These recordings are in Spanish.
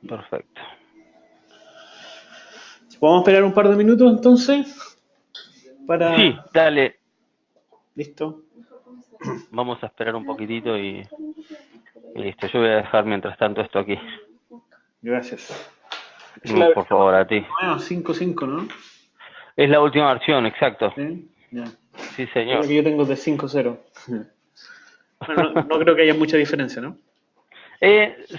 Perfecto. Vamos a esperar un par de minutos entonces para... Sí, dale. Listo. Vamos a esperar un poquitito y listo. Yo voy a dejar mientras tanto esto aquí. Gracias. Esa es la Por versión favor, a ti. nueva, 5.5, ¿no? Es la última versión, exacto. Sí, ya. Sí, La señor. que yo tengo es de 5.0. Bueno, no, no creo que haya mucha diferencia, ¿no?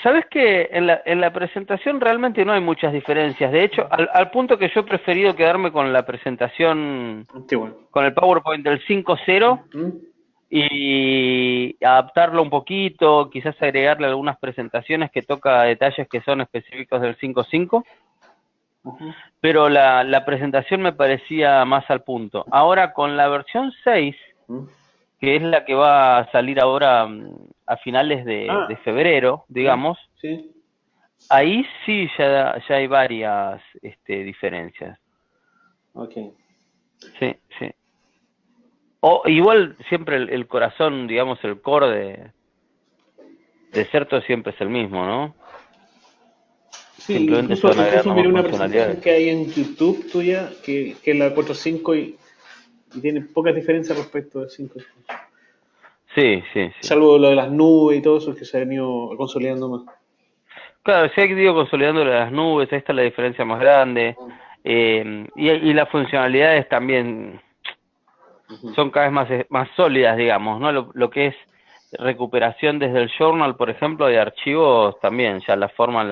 ¿Sabes que en la presentación realmente no hay muchas diferencias? De hecho, al punto que yo he preferido quedarme con la presentación, Antigua. con el PowerPoint del 5.0 ¿Mm? y adaptarlo un poquito, quizás agregarle algunas presentaciones que toca detalles que son específicos del 5.5, Ujú. pero la presentación me parecía más al punto. Ahora con la versión 6, ¿Mm? que es la que va a salir ahora a finales de Ah, febrero, ya, digamos, sí. ahí sí ya hay varias diferencias. Ok. Sí, sí. O igual siempre el corazón, digamos, el core de Certo siempre es el mismo, ¿no? Sí, Simplemente se incluso, van a agregar incluso miré nuevas una presentación funcionalidades. que hay en YouTube tuya que es la 4.5 y tiene pocas diferencias respecto del 5. Sí, sí, sí. Salvo lo de las nubes y todo eso que se ha venido consolidando más. Claro, se ha ido consolidando las nubes, ahí está la diferencia más grande. Y las funcionalidades también Ujú. son cada vez más sólidas, digamos, ¿no? Lo que es recuperación desde el journal, por ejemplo, de archivos también, ya la forma en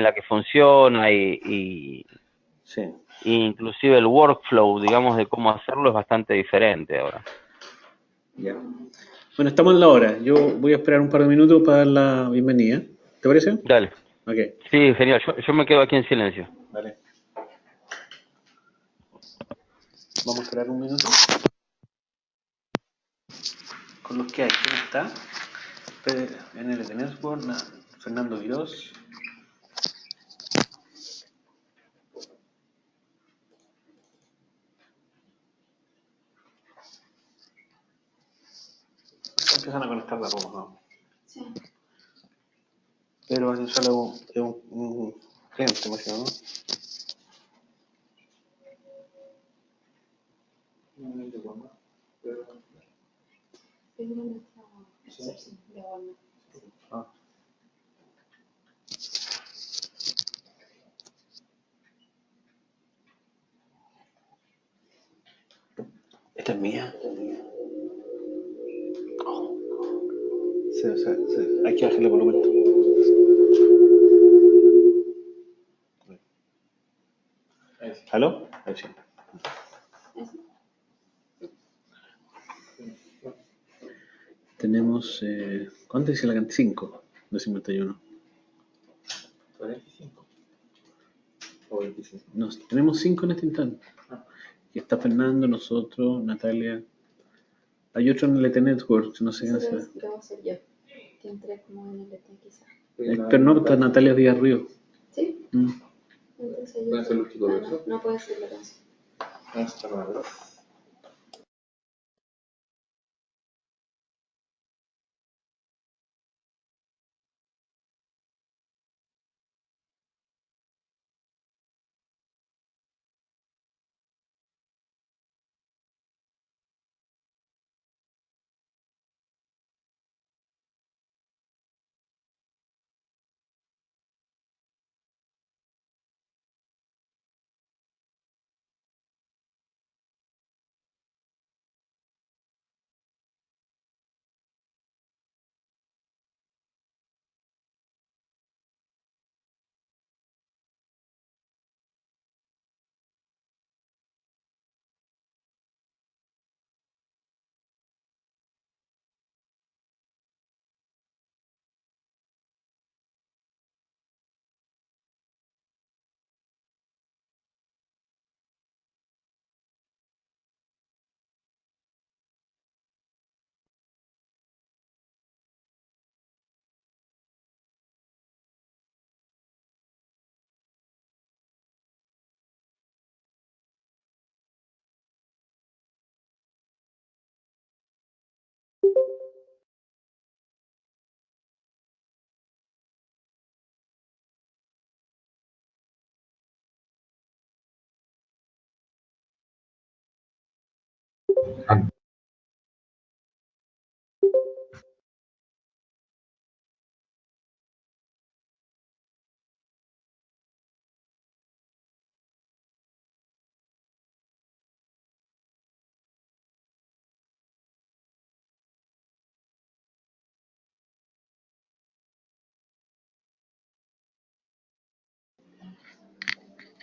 la que funciona Sí. y inclusive el workflow, digamos, de cómo hacerlo es bastante diferente ahora. Ya. Bueno, estamos en la hora. Yo voy a esperar un par de minutos para dar la bienvenida. ¿Te parece? Dale. Ok. Sí, genial. Yo me quedo aquí en silencio. Dale. Vamos a esperar un minuto. Con los que hay. ¿Quién está? NLT Network, Fernando Quirós. Empiezan a conectar de a poco, ¿no? Pero eso sale un cliente, imagino, ¿no? Ah, esta es mía. Hay que bajarle volumen. ¿Aló? Ahí sí. Tenemos, ¿cuánto dice la cantidad? 5 de 51. 45 o 25. Tenemos 5 en este instante. Y está Fernando, nosotros, Natalia. Hay otro en LT Networks, no sé quién será. Debo ser yo, que entré como en LT quizá. Pero no, está Natalia Díaz Río. ¿Sí? Mm. Entonces yo... ¿Puede ser los chicos de eso? No puede ser la canción. Ah, está mal.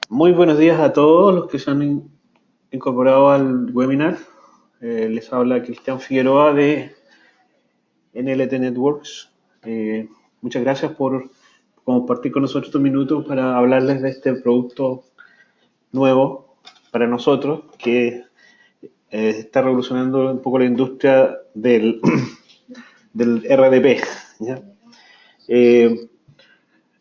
Muy buenos días a todos los que se han incorporado al webinar. Les habla Cristian Figueroa de NLT Networks. Muchas gracias por compartir con nosotros estos minutos para hablarles de este producto nuevo para nosotros que está revolucionando un poco la industria del RDP, ¿ya?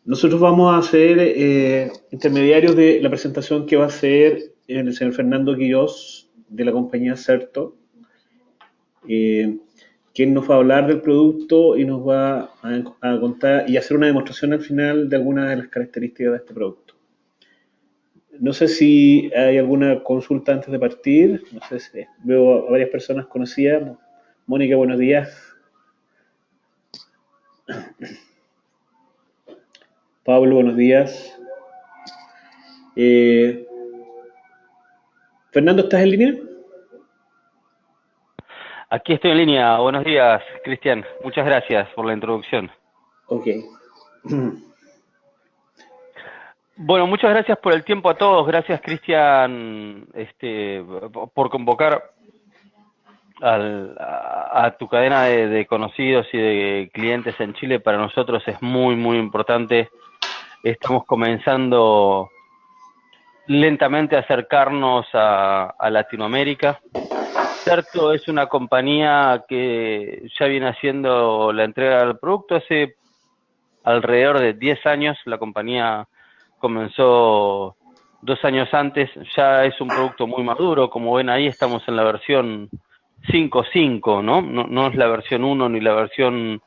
Nosotros vamos a ser intermediarios de la presentación que va a hacer el señor Fernando Quirós de la compañía Certo, quien nos va a hablar del producto y nos va a contar y hacer una demostración al final de algunas de las características de este producto. No sé si hay alguna consulta antes de partir. No sé si veo a varias personas conocidas. Mónica, buenos días. Pablo, buenos días. Fernando, ¿estás en línea? Aquí estoy en línea. Buenos días, Cristian. Muchas gracias por la introducción. Ok. Bueno, muchas gracias por el tiempo a todos. Gracias, Cristian, por convocar a tu cadena de conocidos y de clientes en Chile. Para nosotros es muy, muy importante. Estamos comenzando lentamente a acercarnos a Latinoamérica. Certo es una compañía que ya viene haciendo la entrega del producto hace alrededor de 10 años. La compañía comenzó 2 años antes. Ya es un producto muy maduro. Como ven ahí, estamos en la versión 5.5, ¿no? No es la versión 1 ni la versión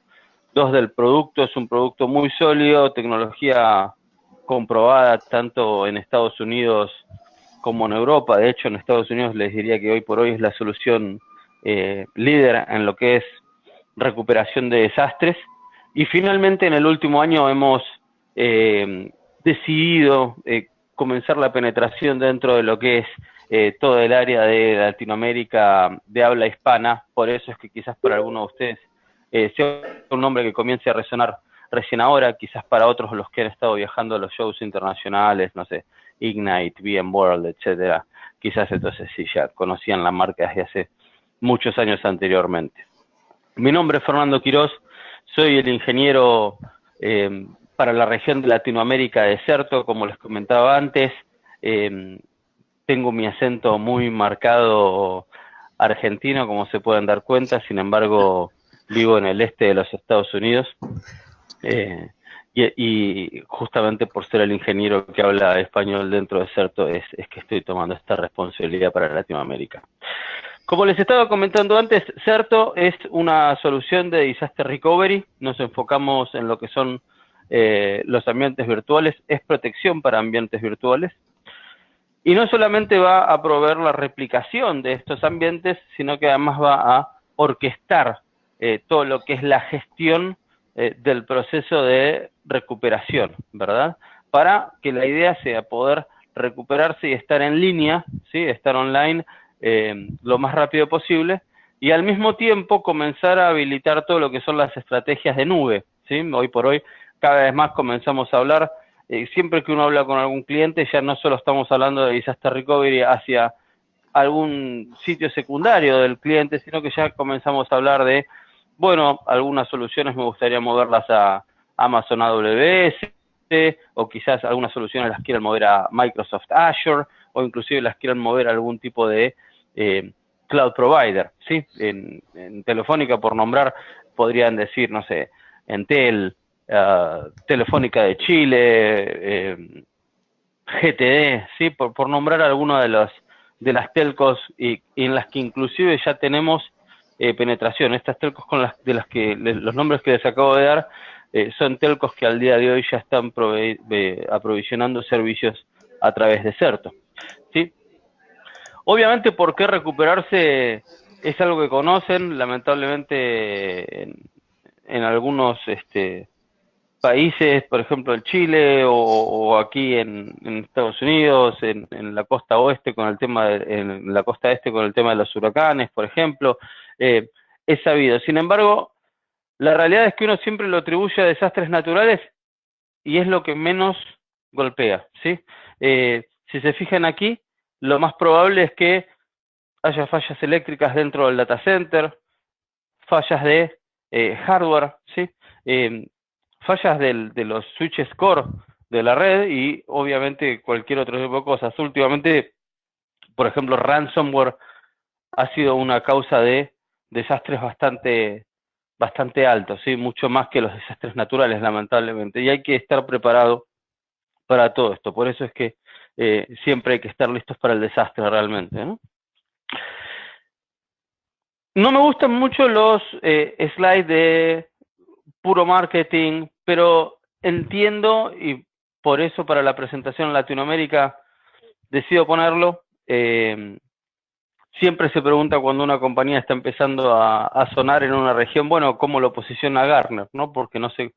2 del producto. Es un producto muy sólido, tecnología comprobada tanto en Estados Unidos como en Europa. De hecho, en Estados Unidos les diría que hoy por hoy es la solución líder en lo que es recuperación de desastres. Y finalmente en el último año hemos decidido comenzar la penetración dentro de lo que es todo el área de Latinoamérica de habla hispana. Por eso es que quizás para algunos de ustedes sea un nombre que comience a resonar recién ahora, quizás para otros los que han estado viajando a los shows internacionales, no sé, Ignite, VMworld, etcétera, quizás entonces sí ya conocían la marca desde hace muchos años anteriormente. Mi nombre es Fernando Quirós, soy el ingeniero para la región de Latinoamérica de Certo, como les comentaba antes. Tengo mi acento muy marcado argentino, como se pueden dar cuenta, sin embargo vivo en el este de los Estados Unidos. Y justamente por ser el ingeniero que habla español dentro de Certo es que estoy tomando esta responsabilidad para Latinoamérica. Como les estaba comentando antes, Certo es una solución de disaster recovery. Nos enfocamos en lo que son los ambientes virtuales, es protección para ambientes virtuales. Y no solamente va a proveer la replicación de estos ambientes, sino que además va a orquestar todo lo que es la gestión del proceso de recuperación, ¿verdad? Para que la idea sea poder recuperarse y estar en línea, ¿sí? Estar online lo más rápido posible, y al mismo tiempo comenzar a habilitar todo lo que son las estrategias de nube, ¿sí? Hoy por hoy cada vez más comenzamos a hablar, siempre que uno habla con algún cliente ya no solo estamos hablando de disaster recovery hacia algún sitio secundario del cliente, sino que ya comenzamos a hablar de, bueno, algunas soluciones me gustaría moverlas a Amazon AWS, o quizás algunas soluciones las quieran mover a Microsoft Azure, o inclusive las quieran mover a algún tipo de cloud provider, ¿sí? En Telefónica, por nombrar, podrían decir, no sé, Entel, Telefónica de Chile, GTD, ¿sí? Por nombrar algunos de las telcos y en las que inclusive ya tenemos penetración. Estas telcos de las que los nombres que les acabo de dar son telcos que al día de hoy ya están aprovisionando servicios a través de Certo, ¿sí? Obviamente, ¿por qué recuperarse? Es algo que conocen, lamentablemente, en algunos países, por ejemplo en Chile o aquí en Estados Unidos, en la costa oeste con el tema en la costa este con el tema de los huracanes, por ejemplo, es sabido. Sin embargo, la realidad es que uno siempre lo atribuye a desastres naturales y es lo que menos golpea, ¿sí? Si se fijan aquí, lo más probable es que haya fallas eléctricas dentro del data center, fallas de hardware, ¿sí? Fallas de los switches core de la red y obviamente cualquier otro tipo de cosas. Últimamente, por ejemplo, ransomware ha sido una causa de desastres bastante altos, ¿sí? Mucho más que los desastres naturales, lamentablemente. Y hay que estar preparado para todo esto. Por eso es que siempre hay que estar listos para el desastre realmente, ¿no? No me gustan mucho los slides de puro marketing, pero entiendo y por eso para la presentación en Latinoamérica decido ponerlo. Siempre se pregunta cuando una compañía está empezando a sonar en una región, bueno, cómo lo posiciona Gartner, ¿no? Porque no se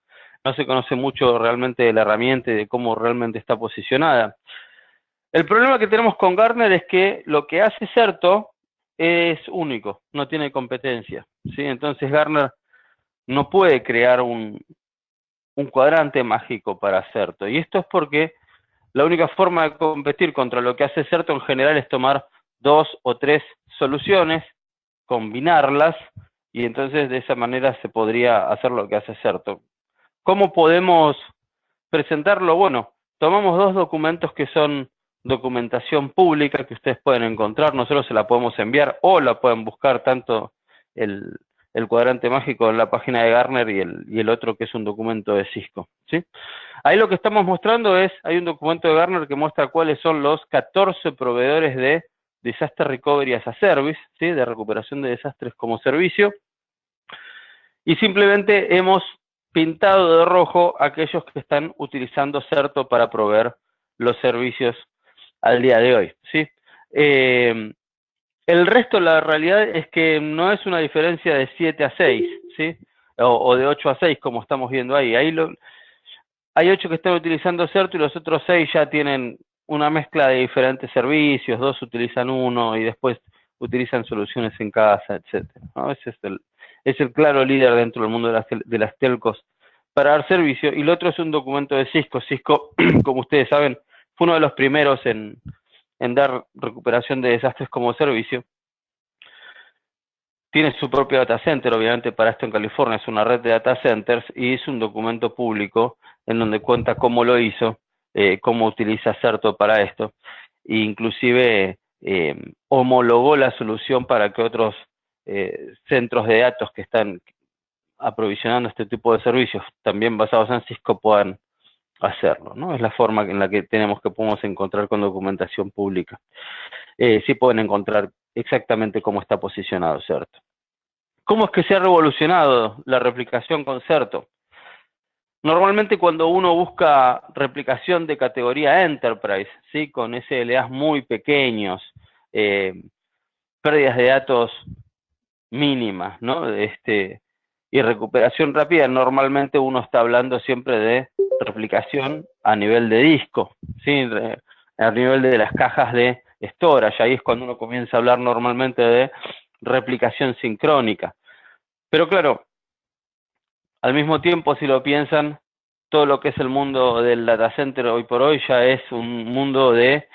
conoce mucho realmente de la herramienta y de cómo realmente está posicionada. El problema que tenemos con Gartner es que lo que hace Certo es único, no tiene competencia, ¿sí? Entonces Gartner no puede crear un cuadrante mágico para Certo. Y esto es porque la única forma de competir contra lo que hace Certo en general es tomar 2 o 3 soluciones, combinarlas, y entonces de esa manera se podría hacer lo que hace Certo. ¿Cómo podemos presentarlo? Bueno, tomamos 2 documentos que son documentación pública que ustedes pueden encontrar, nosotros se la podemos enviar o la pueden buscar tanto el cuadrante mágico en la página de Gartner y el otro que es un documento de Cisco, ¿sí? Ahí lo que estamos mostrando es, hay un documento de Gartner que muestra cuáles son los 14 proveedores de Disaster Recovery as a Service, ¿sí? De recuperación de desastres como servicio, y simplemente hemos pintado de rojo aquellos que están utilizando Certo para proveer los servicios al día de hoy, ¿sí? El resto, la realidad es que no es una diferencia de 7 a 6, ¿sí? O de 8 a 6, como estamos viendo ahí. Hay 8 que están utilizando Certo y los otros 6 ya tienen una mezcla de diferentes servicios, 2 utilizan uno y después utilizan soluciones en casa, etcétera, ¿no? Ese es el claro líder dentro del mundo de las telcos para dar servicio. Y el otro es un documento de Cisco. Cisco, como ustedes saben, fue uno de los primeros en dar recuperación de desastres como servicio. Tiene su propio data center, obviamente para esto en California es una red de data centers y es un documento público en donde cuenta cómo lo hizo, cómo utiliza Certo para esto, e inclusive homologó la solución para que otros centros de datos que están aprovisionando este tipo de servicios, también basados en Cisco, puedan hacerlo, ¿no? Es la forma en la que podemos encontrar con documentación pública. Sí pueden encontrar exactamente cómo está posicionado Certo. ¿Cómo es que se ha revolucionado la replicación con Certo? Normalmente cuando uno busca replicación de categoría Enterprise, ¿sí? Con SLAs muy pequeños, pérdidas de datos mínimas, ¿no? Y recuperación rápida, normalmente uno está hablando siempre de replicación a nivel de disco, ¿sí? A nivel de las cajas de storage, ahí es cuando uno comienza a hablar normalmente de replicación sincrónica. Pero claro, al mismo tiempo, si lo piensan, todo lo que es el mundo del data center hoy por hoy ya es un mundo de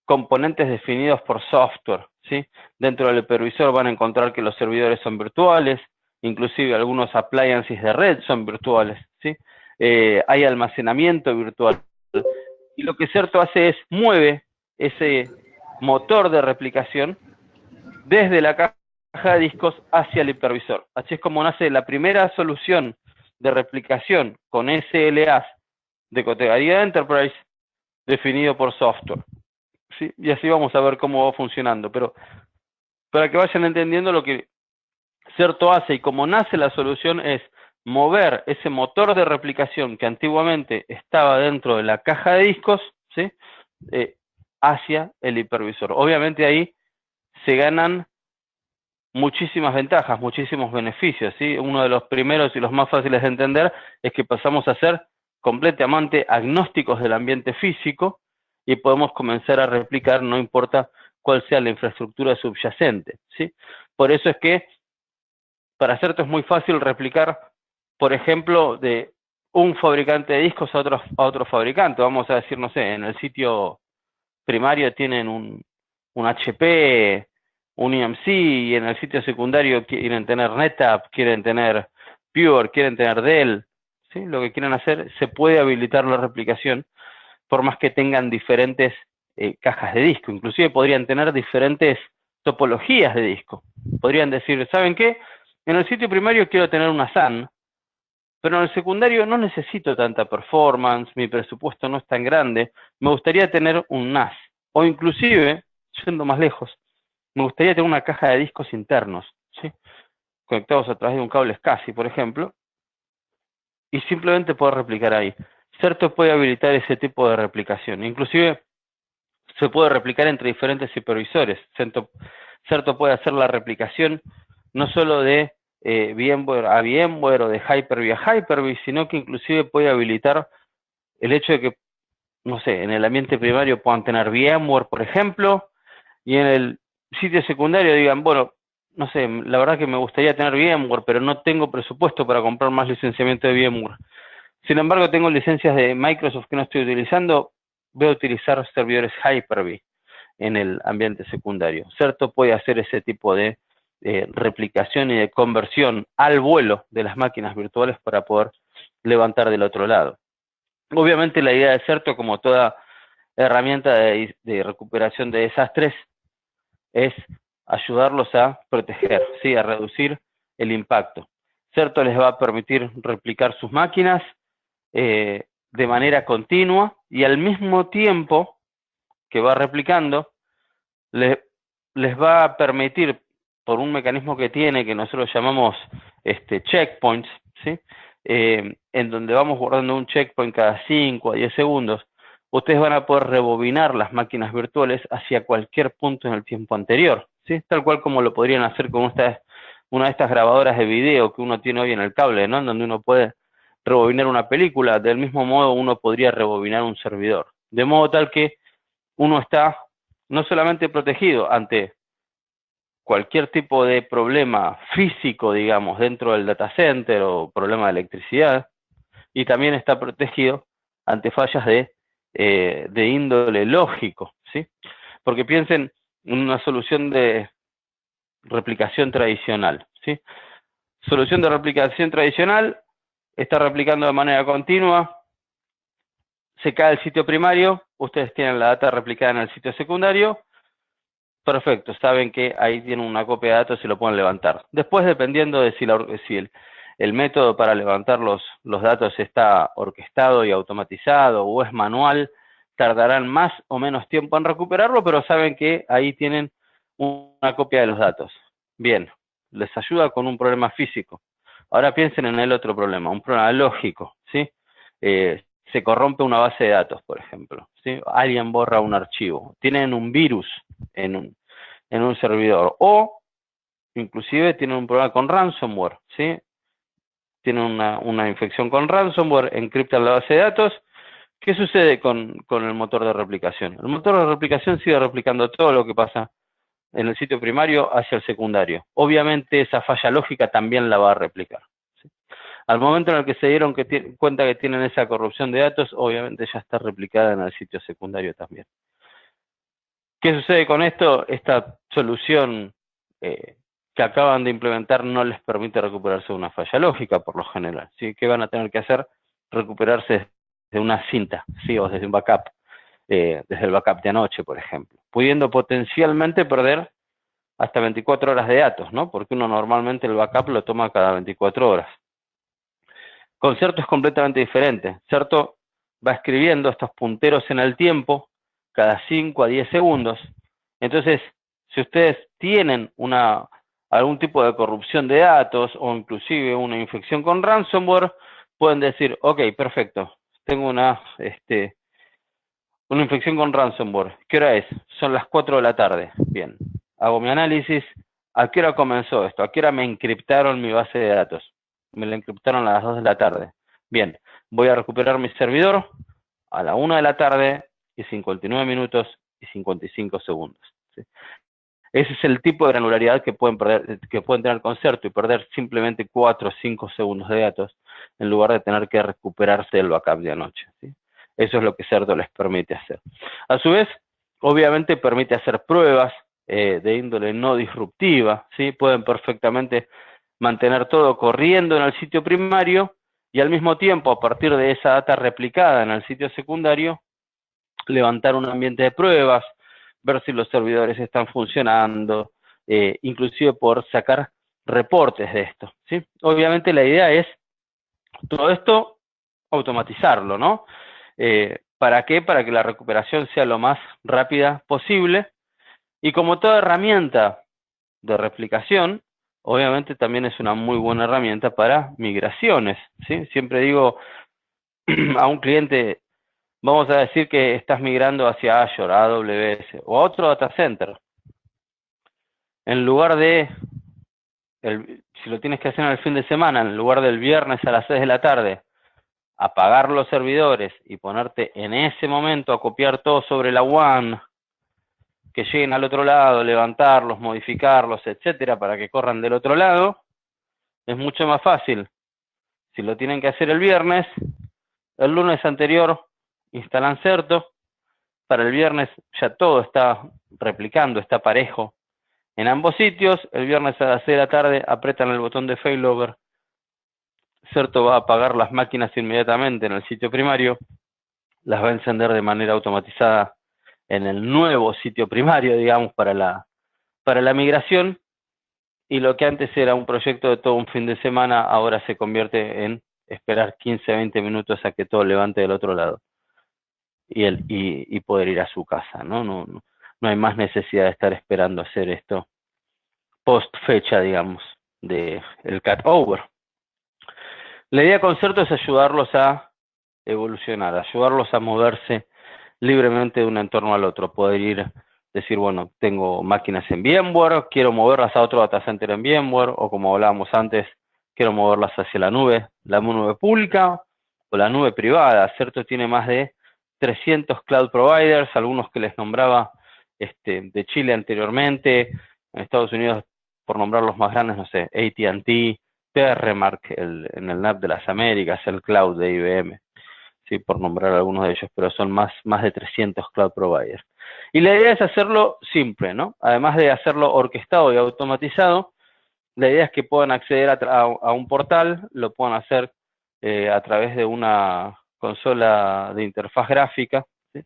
componentes definidos por software, ¿sí? Dentro del hipervisor van a encontrar que los servidores son virtuales, inclusive algunos appliances de red son virtuales, ¿sí? Hay almacenamiento virtual. Y lo que Certo hace es mueve ese motor de replicación desde la caja de discos hacia el hipervisor. Así es como nace la primera solución de replicación con SLAs de categoría Enterprise definido por software, ¿sí? Y así vamos a ver cómo va funcionando, pero para que vayan entendiendo lo que Certo hace y cómo nace la solución es mover ese motor de replicación que antiguamente estaba dentro de la caja de discos, ¿sí? hacia el hipervisor. Obviamente ahí se ganan muchísimas ventajas, muchísimos beneficios, ¿sí? Uno de los primeros y los más fáciles de entender es que pasamos a ser completamente agnósticos del ambiente físico y podemos comenzar a replicar, no importa cuál sea la infraestructura subyacente, ¿sí? Por eso es que para Certo es muy fácil replicar, por ejemplo, de un fabricante de discos a otro fabricante. Vamos a decir, no sé, en el sitio primario tienen un HP, un EMC, y en el sitio secundario quieren tener NetApp, quieren tener Pure, quieren tener Dell, ¿sí? Lo que quieran hacer, se puede habilitar la replicación, por más que tengan diferentes cajas de disco. Inclusive podrían tener diferentes topologías de disco. Podrían decir, ¿saben qué? En el sitio primario quiero tener una SAN, pero en el secundario no necesito tanta performance, mi presupuesto no es tan grande, me gustaría tener un NAS, o inclusive, yendo más lejos, me gustaría tener una caja de discos internos, ¿sí? Conectados a través de un cable SCSI, por ejemplo, y simplemente poder replicar ahí. Certo puede habilitar ese tipo de replicación, inclusive se puede replicar entre diferentes hipervisores. Certo puede hacer la replicación no solo de VMware a VMware o de Hyper-V a Hyper-V, sino que inclusive puede habilitar el hecho de que, no sé, en el ambiente primario puedan tener VMware, por ejemplo, y en el sitio secundario digan, bueno, no sé, la verdad que me gustaría tener VMware, pero no tengo presupuesto para comprar más licenciamiento de VMware. Sin embargo, tengo licencias de Microsoft que no estoy utilizando, voy a utilizar servidores Hyper-V en el ambiente secundario. Certo puede hacer ese tipo de replicación y de conversión al vuelo de las máquinas virtuales para poder levantar del otro lado. Obviamente la idea de Certo, como toda herramienta de recuperación de desastres, es ayudarlos a proteger, ¿sí? A reducir el impacto. Certo les va a permitir replicar sus máquinas de manera continua y al mismo tiempo que va replicando, les va a permitir, por un mecanismo que tiene, que nosotros llamamos checkpoints, ¿sí? En donde vamos guardando un checkpoint cada 5 a 10 segundos, ustedes van a poder rebobinar las máquinas virtuales hacia cualquier punto en el tiempo anterior, ¿sí? Tal cual como lo podrían hacer con una de estas grabadoras de video que uno tiene hoy en el cable, ¿no? En donde uno puede rebobinar una película, del mismo modo uno podría rebobinar un servidor. De modo tal que uno está no solamente protegido ante cualquier tipo de problema físico, digamos, dentro del data center o problema de electricidad, y también está protegido ante fallas de índole lógico, ¿sí? Porque piensen en una solución de replicación tradicional, ¿sí? Solución de replicación tradicional, está replicando de manera continua, se cae el sitio primario, ustedes tienen la data replicada en el sitio secundario, perfecto, saben que ahí tienen una copia de datos y lo pueden levantar. Después, dependiendo de si el método para levantar los datos está orquestado y automatizado o es manual, tardarán más o menos tiempo en recuperarlo, pero saben que ahí tienen una copia de los datos. Bien, les ayuda con un problema físico. Ahora piensen en el otro problema, un problema lógico, ¿sí? Se corrompe una base de datos, por ejemplo, ¿sí? Alguien borra un archivo, tienen un virus en un servidor, o inclusive tienen un problema con ransomware, ¿sí? Tienen una infección con ransomware, encriptan la base de datos. ¿Qué sucede con el motor de replicación? El motor de replicación sigue replicando todo lo que pasa en el sitio primario hacia el secundario. Obviamente esa falla lógica también la va a replicar, ¿sí? Al momento en el que se dieron cuenta que tienen esa corrupción de datos, obviamente ya está replicada en el sitio secundario también. ¿Qué sucede con esto? Esta solución que acaban de implementar no les permite recuperarse de una falla lógica, por lo general, ¿sí? ¿Qué van a tener que hacer? Recuperarse de una cinta, ¿sí? O desde un backup, desde el backup de anoche, por ejemplo, pudiendo potencialmente perder hasta 24 horas de datos, ¿no? Porque uno normalmente el backup lo toma cada 24 horas. Con Certo es completamente diferente. Certo va escribiendo estos punteros en el tiempo cada 5 a 10 segundos. Entonces, si ustedes tienen algún tipo de corrupción de datos o inclusive una infección con ransomware, pueden decir, ok, perfecto, tengo una Una infección con ransomware. ¿Qué hora es? Son las 4 de la tarde. Bien. Hago mi análisis. ¿A qué hora comenzó esto? ¿A qué hora me encriptaron mi base de datos? Me la encriptaron a las 2 de la tarde. Bien. Voy a recuperar mi servidor a la 1 de la tarde y 59 minutos y 55 segundos. ¿Sí? Ese es el tipo de granularidad que pueden tener con Certo y perder simplemente 4 o 5 segundos de datos en lugar de tener que recuperarse el backup de anoche. ¿Sí? Eso es lo que Certo les permite hacer. A su vez, obviamente permite hacer pruebas de índole no disruptiva. ¿Sí? Pueden perfectamente mantener todo corriendo en el sitio primario y al mismo tiempo, a partir de esa data replicada en el sitio secundario, levantar un ambiente de pruebas, ver si los servidores están funcionando, inclusive por sacar reportes de esto, ¿sí? Obviamente la idea es todo esto automatizarlo, ¿no? ¿Para qué? Para que la recuperación sea lo más rápida posible y como toda herramienta de replicación, obviamente también es una muy buena herramienta para migraciones, ¿sí? Siempre digo a un cliente, vamos a decir que estás migrando hacia Azure, AWS o a otro data center. En lugar de, si lo tienes que hacer en el fin de semana, en lugar del viernes a las 6 de la tarde, apagar los servidores y ponerte en ese momento a copiar todo sobre la WAN, que lleguen al otro lado, levantarlos, modificarlos, etcétera, para que corran del otro lado, es mucho más fácil. Si lo tienen que hacer el viernes, el lunes anterior instalan Certo, para el viernes ya todo está replicando, está parejo en ambos sitios. El viernes a las 6 de la tarde apretan el botón de failover, Certo va a apagar las máquinas inmediatamente en el sitio primario, las va a encender de manera automatizada en el nuevo sitio primario, digamos, para la migración, y lo que antes era un proyecto de todo un fin de semana, ahora se convierte en esperar 15-20 minutos a que todo levante del otro lado y poder ir a su casa, ¿no? No hay más necesidad de estar esperando hacer esto post fecha, digamos, de el cut-over. La idea con Certo es ayudarlos a evolucionar, ayudarlos a moverse libremente de un entorno al otro, poder decir, bueno, tengo máquinas en VMware, quiero moverlas a otro data center en VMware, o como hablábamos antes, quiero moverlas hacia la nube pública o la nube privada. Certo tiene más de 300 cloud providers, algunos que les nombraba de Chile anteriormente, en Estados Unidos, por nombrar los más grandes, no sé, AT&T, Terremark, en el NAP de las Américas, el cloud de IBM, sí, por nombrar algunos de ellos, pero son más de 300 cloud providers. Y la idea es hacerlo simple, ¿no? Además de hacerlo orquestado y automatizado, la idea es que puedan acceder a un portal, lo puedan hacer a través de una consola de interfaz gráfica, ¿sí?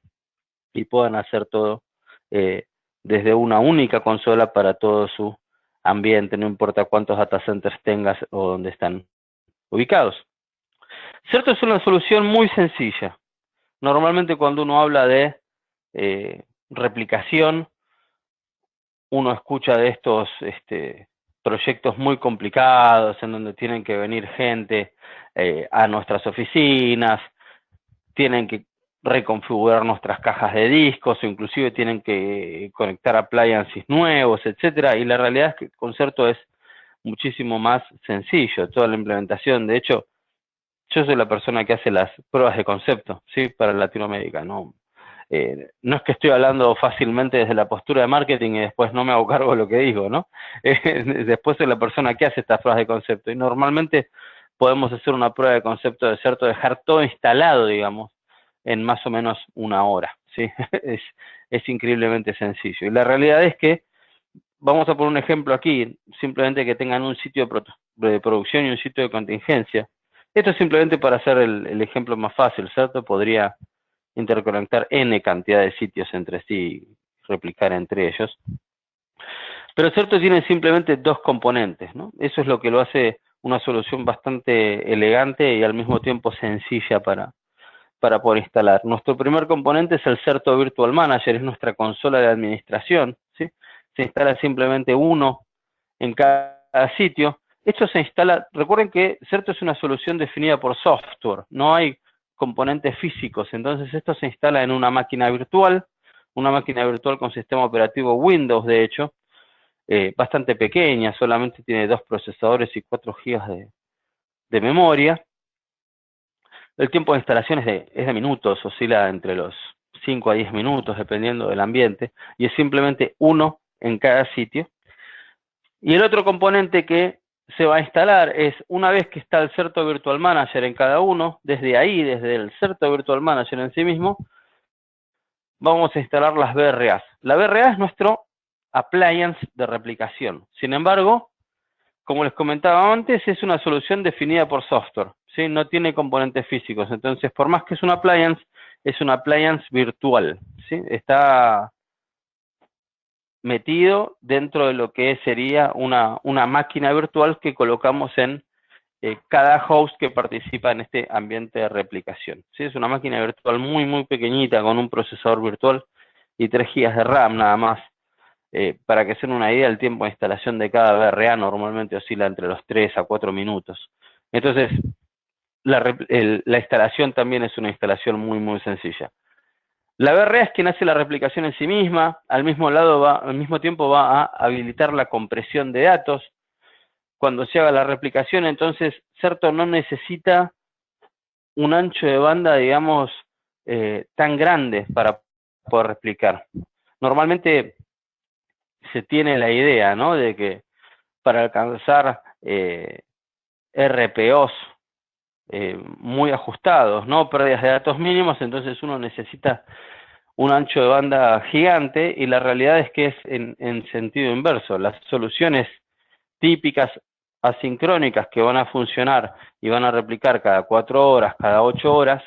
Y puedan hacer todo desde una única consola para todo su ambiente, no importa cuántos data centers tengas o dónde están ubicados. Certo es una solución muy sencilla. Normalmente cuando uno habla de replicación, uno escucha de estos proyectos muy complicados en donde tienen que venir gente a nuestras oficinas, tienen que reconfigurar nuestras cajas de discos o inclusive tienen que conectar appliances nuevos, etcétera, y la realidad es que con Certo es muchísimo más sencillo toda la implementación. De hecho, yo soy la persona que hace las pruebas de concepto, ¿sí? Para Latinoamérica, no es que estoy hablando fácilmente desde la postura de marketing y después no me hago cargo de lo que digo, ¿no? Después soy la persona que hace estas pruebas de concepto y normalmente podemos hacer una prueba de concepto de Certo, dejar todo instalado, digamos, en más o menos una hora, ¿sí? Es increíblemente sencillo. Y la realidad es que, vamos a poner un ejemplo aquí, simplemente que tengan un sitio de producción y un sitio de contingencia. Esto es simplemente para hacer el ejemplo más fácil, ¿cierto? Podría interconectar N cantidad de sitios entre sí y replicar entre ellos. Pero Certo tiene simplemente dos componentes, ¿no? Eso es lo que lo hace una solución bastante elegante y al mismo tiempo sencilla para poder instalar. Nuestro primer componente es el Certo Virtual Manager, es nuestra consola de administración, ¿sí? Se instala simplemente uno en cada sitio. Esto se instala, recuerden que Certo es una solución definida por software, no hay componentes físicos. Entonces esto se instala en una máquina virtual con sistema operativo Windows, de hecho, bastante pequeña, solamente tiene 2 procesadores y 4 GB de memoria. El tiempo de instalación es de minutos, oscila entre los 5 a 10 minutos, dependiendo del ambiente, y es simplemente uno en cada sitio. Y el otro componente que se va a instalar es, una vez que está el Certo Virtual Manager en cada uno, desde ahí, desde el Certo Virtual Manager en sí mismo, vamos a instalar las VRAs. La VRA es nuestro appliance de replicación. Sin embargo, como les comentaba antes, es una solución definida por software, ¿sí? No tiene componentes físicos. Entonces, por más que es un appliance virtual, ¿sí? Está metido dentro de lo que sería una máquina virtual que colocamos en cada host que participa en este ambiente de replicación, ¿sí? Es una máquina virtual muy, muy pequeñita con un procesador virtual y 3 GB de RAM nada más. Para que se den una idea, el tiempo de instalación de cada VRA normalmente oscila entre los 3 a 4 minutos. Entonces, la instalación también es una instalación muy, muy sencilla. La VRA es quien hace la replicación en sí misma, al mismo tiempo va a habilitar la compresión de datos. Cuando se haga la replicación, entonces, Certo no necesita un ancho de banda, digamos, tan grande para poder replicar. Normalmente se tiene la idea, ¿no?, de que para alcanzar RPOs muy ajustados, ¿no?, pérdidas de datos mínimos, entonces uno necesita un ancho de banda gigante, y la realidad es que es en sentido inverso. Las soluciones típicas asincrónicas que van a funcionar y van a replicar cada 4 horas, cada 8 horas,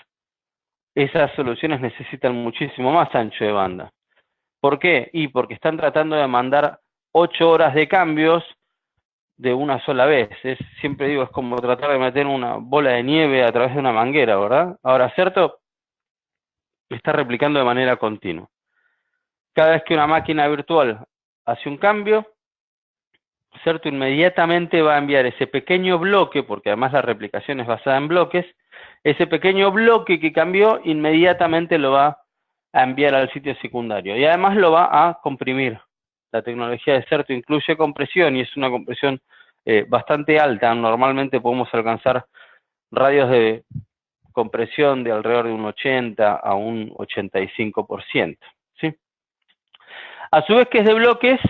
esas soluciones necesitan muchísimo más ancho de banda. ¿Por qué? Y porque están tratando de mandar 8 horas de cambios de una sola vez. Siempre digo, es como tratar de meter una bola de nieve a través de una manguera, ¿verdad? Ahora, Certo está replicando de manera continua. Cada vez que una máquina virtual hace un cambio, Certo inmediatamente va a enviar ese pequeño bloque, porque además la replicación es basada en bloques, ese pequeño bloque que cambió inmediatamente lo va a enviar al sitio secundario, y además lo va a comprimir. La tecnología de Certo incluye compresión, y es una compresión bastante alta. Normalmente podemos alcanzar radios de compresión de alrededor de un 80 a un 85%, ¿sí? A su vez que es de bloques,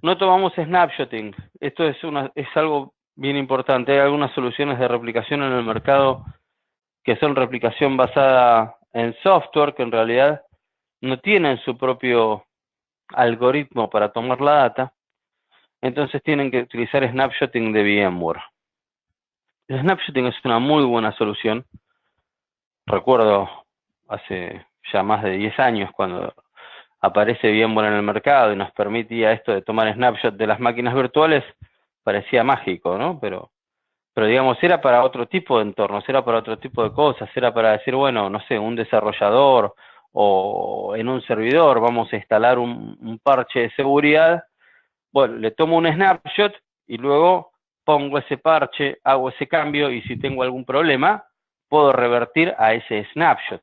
no tomamos snapshotting. Esto es algo bien importante. Hay algunas soluciones de replicación en el mercado que son replicación basada en software, que en realidad no tienen su propio algoritmo para tomar la data, entonces tienen que utilizar snapshotting de VMware. El snapshotting es una muy buena solución. Recuerdo hace ya más de 10 años cuando aparece VMware en el mercado y nos permitía esto de tomar snapshot de las máquinas virtuales, parecía mágico, ¿no? Pero digamos, era para otro tipo de entornos, era para otro tipo de cosas, era para decir, bueno, no sé, un desarrollador o en un servidor vamos a instalar un parche de seguridad. Bueno, le tomo un snapshot y luego pongo ese parche, hago ese cambio, y si tengo algún problema, puedo revertir a ese snapshot.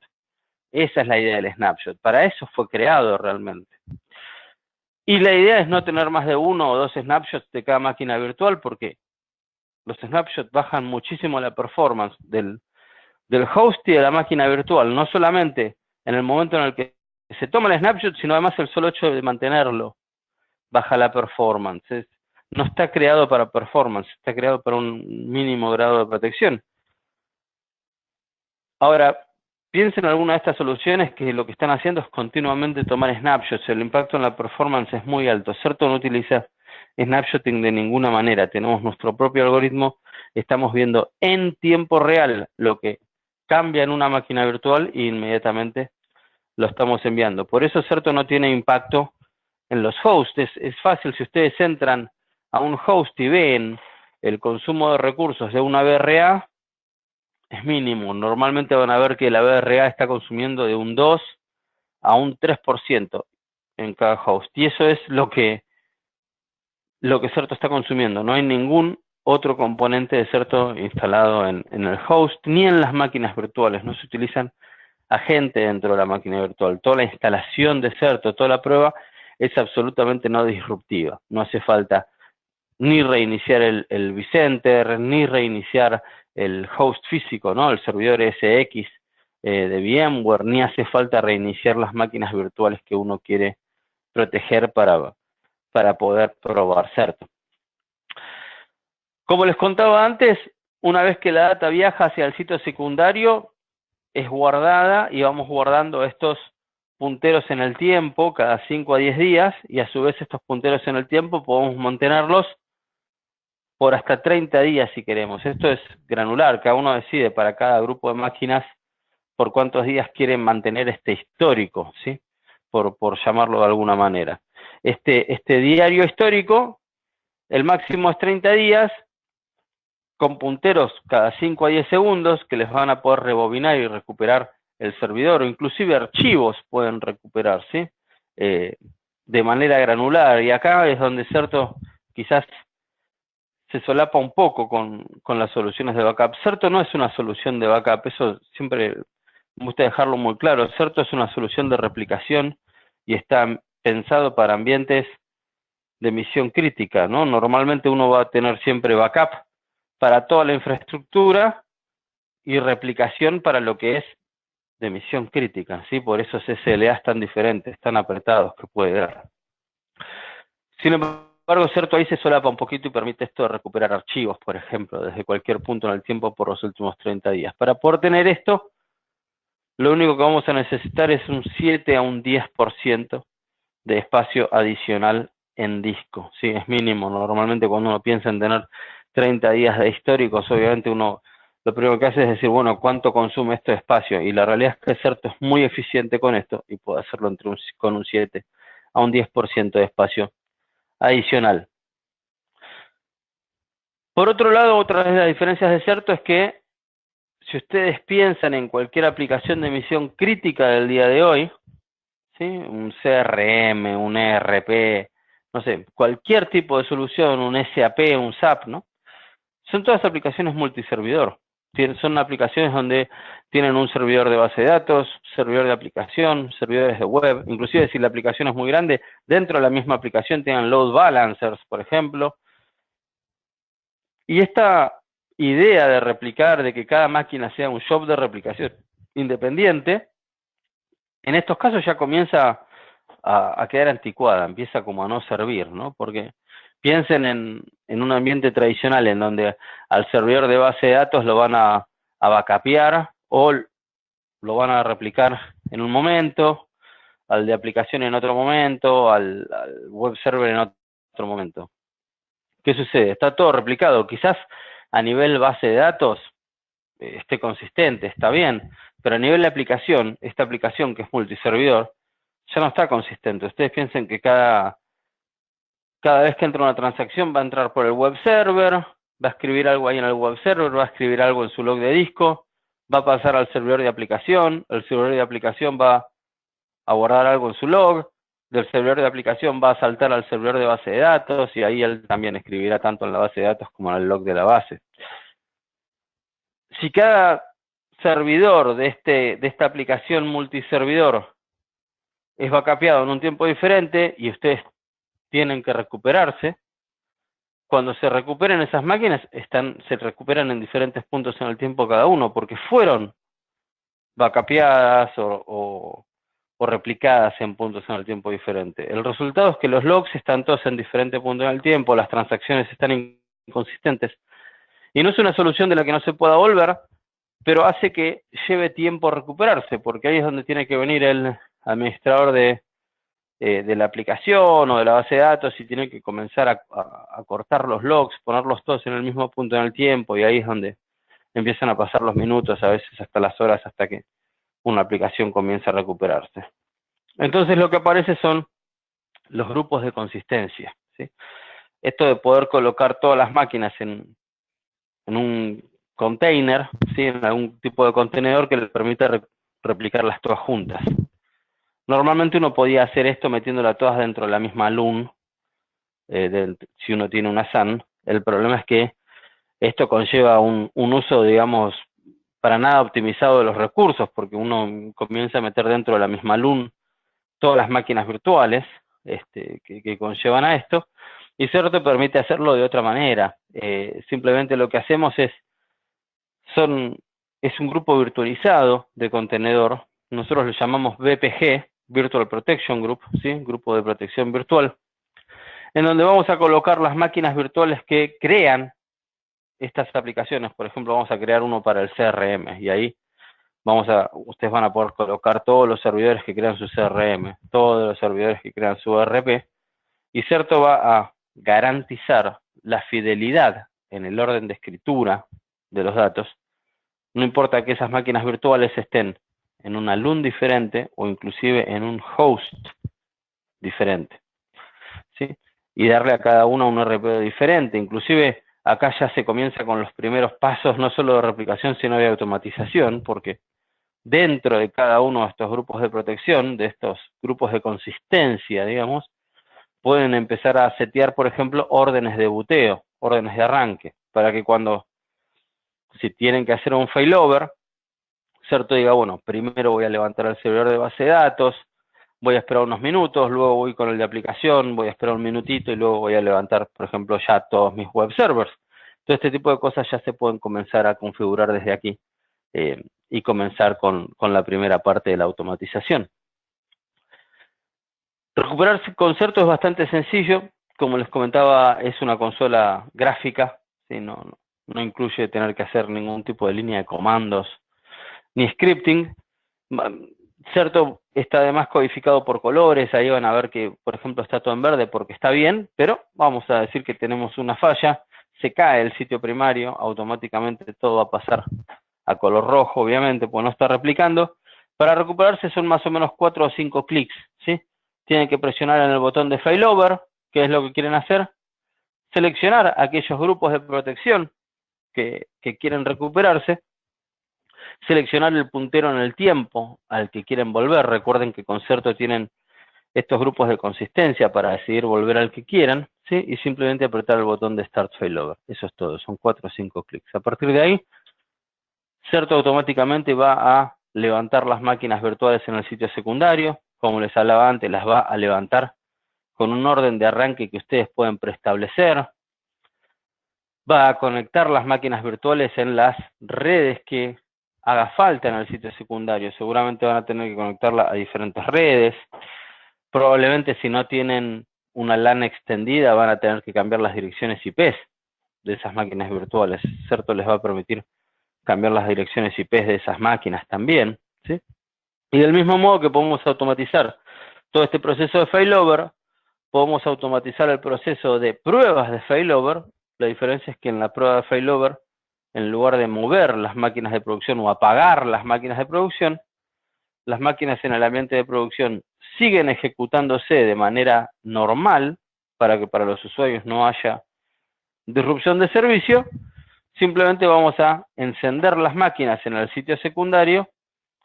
Esa es la idea del snapshot. Para eso fue creado realmente. Y la idea es no tener más de 1 o 2 snapshots de cada máquina virtual, porque los snapshots bajan muchísimo la performance del host y de la máquina virtual. No solamente en el momento en el que se toma el snapshot, sino además el solo hecho de mantenerlo baja la performance. No está creado para performance, está creado para un mínimo grado de protección. Ahora, piensen en alguna de estas soluciones que lo que están haciendo es continuamente tomar snapshots. El impacto en la performance es muy alto. Certo no utiliza snapshotting de ninguna manera. Tenemos nuestro propio algoritmo. Estamos viendo en tiempo real lo que cambia en una máquina virtual e inmediatamente lo estamos enviando. Por eso Certo no tiene impacto en los hosts. Es fácil. Si ustedes entran a un host y ven el consumo de recursos de una VRA, es mínimo. Normalmente van a ver que la VRA está consumiendo de un 2 a un 3% en cada host. Y eso es lo que Certo está consumiendo. No hay ningún otro componente de Certo instalado en el host, ni en las máquinas virtuales. No se utilizan agentes dentro de la máquina virtual. Toda la instalación de Certo, toda la prueba, es absolutamente no disruptiva. No hace falta ni reiniciar el vCenter, ni reiniciar el host físico, ¿no? El servidor SX de VMware, ni hace falta reiniciar las máquinas virtuales que uno quiere proteger para poder probar Certo. Como les contaba antes, una vez que la data viaja hacia el sitio secundario, es guardada y vamos guardando estos punteros en el tiempo cada 5 a 10 días, y a su vez estos punteros en el tiempo podemos mantenerlos por hasta 30 días si queremos. Esto es granular, cada uno decide para cada grupo de máquinas por cuántos días quieren mantener este histórico, ¿sí? Por llamarlo de alguna manera. Este diario histórico, el máximo es 30 días, con punteros cada 5 a 10 segundos que les van a poder rebobinar y recuperar el servidor, o inclusive archivos pueden recuperar, ¿sí? De manera granular, y acá es donde Certo quizás se solapa un poco con las soluciones de backup. Certo no es una solución de backup, eso siempre me gusta dejarlo muy claro. Certo es una solución de replicación y está pensado para ambientes de misión crítica, ¿no? Normalmente uno va a tener siempre backup para toda la infraestructura y replicación para lo que es de misión crítica, ¿sí? Por eso SLAs tan diferentes, tan apretados que puede dar. Sin embargo, Certo ahí se solapa un poquito y permite esto de recuperar archivos, por ejemplo, desde cualquier punto en el tiempo por los últimos 30 días. Para poder tener esto, lo único que vamos a necesitar es un 7 a un 10% de espacio adicional en disco, ¿sí? Es mínimo. Normalmente cuando uno piensa en tener 30 días de históricos, obviamente uno lo primero que hace es decir, bueno, ¿cuánto consume este espacio? Y la realidad es que Certo es muy eficiente con esto y puede hacerlo con un 7 a un 10% de espacio adicional. Por otro lado, otra de las diferencias de Certo es que si ustedes piensan en cualquier aplicación de misión crítica del día de hoy, ¿sí? Un CRM, un ERP, no sé, cualquier tipo de solución, un SAP, un SAP, ¿no? Son todas aplicaciones multiservidor. Son aplicaciones donde tienen un servidor de base de datos, servidor de aplicación, servidores de web, inclusive si la aplicación es muy grande, dentro de la misma aplicación tienen load balancers, por ejemplo. Y esta idea de replicar, de que cada máquina sea un shop de replicación independiente, en estos casos ya comienza a quedar anticuada, empieza como a no servir, ¿no? Porque piensen en un ambiente tradicional en donde al servidor de base de datos lo van a backupear o lo van a replicar en un momento, al de aplicación en otro momento, al web server en otro momento. ¿Qué sucede? Está todo replicado. Quizás a nivel base de datos esté consistente, está bien, pero a nivel de aplicación, esta aplicación que es multiservidor, ya no está consistente. Ustedes piensen que cada vez que entra una transacción va a entrar por el web server, va a escribir algo ahí en el web server, va a escribir algo en su log de disco, va a pasar al servidor de aplicación, el servidor de aplicación va a guardar algo en su log, del servidor de aplicación va a saltar al servidor de base de datos y ahí él también escribirá tanto en la base de datos como en el log de la base. Si cada servidor de esta aplicación multiservidor es backupeado en un tiempo diferente y ustedes tienen que recuperarse, cuando se recuperen esas máquinas, se recuperan en diferentes puntos en el tiempo cada uno, porque fueron backupeadas o replicadas en puntos en el tiempo diferente. El resultado es que los logs están todos en diferentes puntos en el tiempo, las transacciones están inconsistentes, y no es una solución de la que no se pueda volver, pero hace que lleve tiempo recuperarse, porque ahí es donde tiene que venir el administrador de la aplicación o de la base de datos y tiene que comenzar a cortar los logs, ponerlos todos en el mismo punto en el tiempo, y ahí es donde empiezan a pasar los minutos, a veces hasta las horas, hasta que una aplicación comienza a recuperarse. Entonces lo que aparece son los grupos de consistencia, ¿sí? Esto de poder colocar todas las máquinas en un container, ¿sí? En algún tipo de contenedor que les permita replicarlas todas juntas. Normalmente uno podía hacer esto metiéndolas todas dentro de la misma LUN, si uno tiene una SAN. El problema es que Esto conlleva un uso, digamos, para nada optimizado de los recursos, porque uno comienza a meter dentro de la misma LUN todas las máquinas virtuales que conllevan a esto, y Certo permite hacerlo de otra manera. Simplemente lo que hacemos es un grupo virtualizado de contenedor, nosotros lo llamamos BPG, Virtual Protection Group, ¿sí? Grupo de protección virtual, en donde vamos a colocar las máquinas virtuales que crean estas aplicaciones. Por ejemplo, vamos a crear uno para el CRM, y ahí ustedes van a poder colocar todos los servidores que crean su CRM, todos los servidores que crean su ERP, y Certo va a garantizar la fidelidad en el orden de escritura de los datos. No importa que esas máquinas virtuales estén en una LUN diferente o inclusive en un host diferente, ¿sí? Y darle a cada uno un RP diferente. Inclusive acá ya se comienza con los primeros pasos, no solo de replicación, sino de automatización, porque dentro de cada uno de estos grupos de protección, de estos grupos de consistencia, digamos, pueden empezar a setear, por ejemplo, órdenes de buteo, órdenes de arranque, para que si tienen que hacer un failover, Certo diga, bueno, primero voy a levantar el servidor de base de datos, voy a esperar unos minutos, luego voy con el de aplicación, voy a esperar un minutito y luego voy a levantar, por ejemplo, ya todos mis web servers. Todo este tipo de cosas ya se pueden comenzar a configurar desde aquí y comenzar con la primera parte de la automatización. Recuperarse con Certo es bastante sencillo. Como les comentaba, es una consola gráfica, ¿sí? No incluye tener que hacer ningún tipo de línea de comandos ni scripting. Certo está además codificado por colores. Ahí van a ver que, por ejemplo, está todo en verde porque está bien, pero vamos a decir que tenemos una falla. Se cae el sitio primario, automáticamente todo va a pasar a color rojo, obviamente, porque no está replicando. Para recuperarse son más o menos 4 o 5 clics, ¿sí? Tienen que presionar en el botón de failover, que es lo que quieren hacer, seleccionar aquellos grupos de protección que quieren recuperarse, seleccionar el puntero en el tiempo al que quieren volver. Recuerden que con Certo tienen estos grupos de consistencia para decidir volver al que quieran, ¿sí? Y simplemente apretar el botón de Start Failover. Eso es todo, son 4 o 5 clics. A partir de ahí, Certo automáticamente va a levantar las máquinas virtuales en el sitio secundario. Como les hablaba antes, las va a levantar con un orden de arranque que ustedes pueden preestablecer. Va a conectar las máquinas virtuales en las redes que haga falta en el sitio secundario. Seguramente van a tener que conectarla a diferentes redes. Probablemente si no tienen una LAN extendida van a tener que cambiar las direcciones IP de esas máquinas virtuales. Certo les va a permitir cambiar las direcciones IP de esas máquinas también, ¿sí? Y del mismo modo que podemos automatizar todo este proceso de failover, podemos automatizar el proceso de pruebas de failover. La diferencia es que en la prueba de failover, en lugar de mover las máquinas de producción o apagar las máquinas de producción, las máquinas en el ambiente de producción siguen ejecutándose de manera normal para que para los usuarios no haya disrupción de servicio. Simplemente vamos a encender las máquinas en el sitio secundario,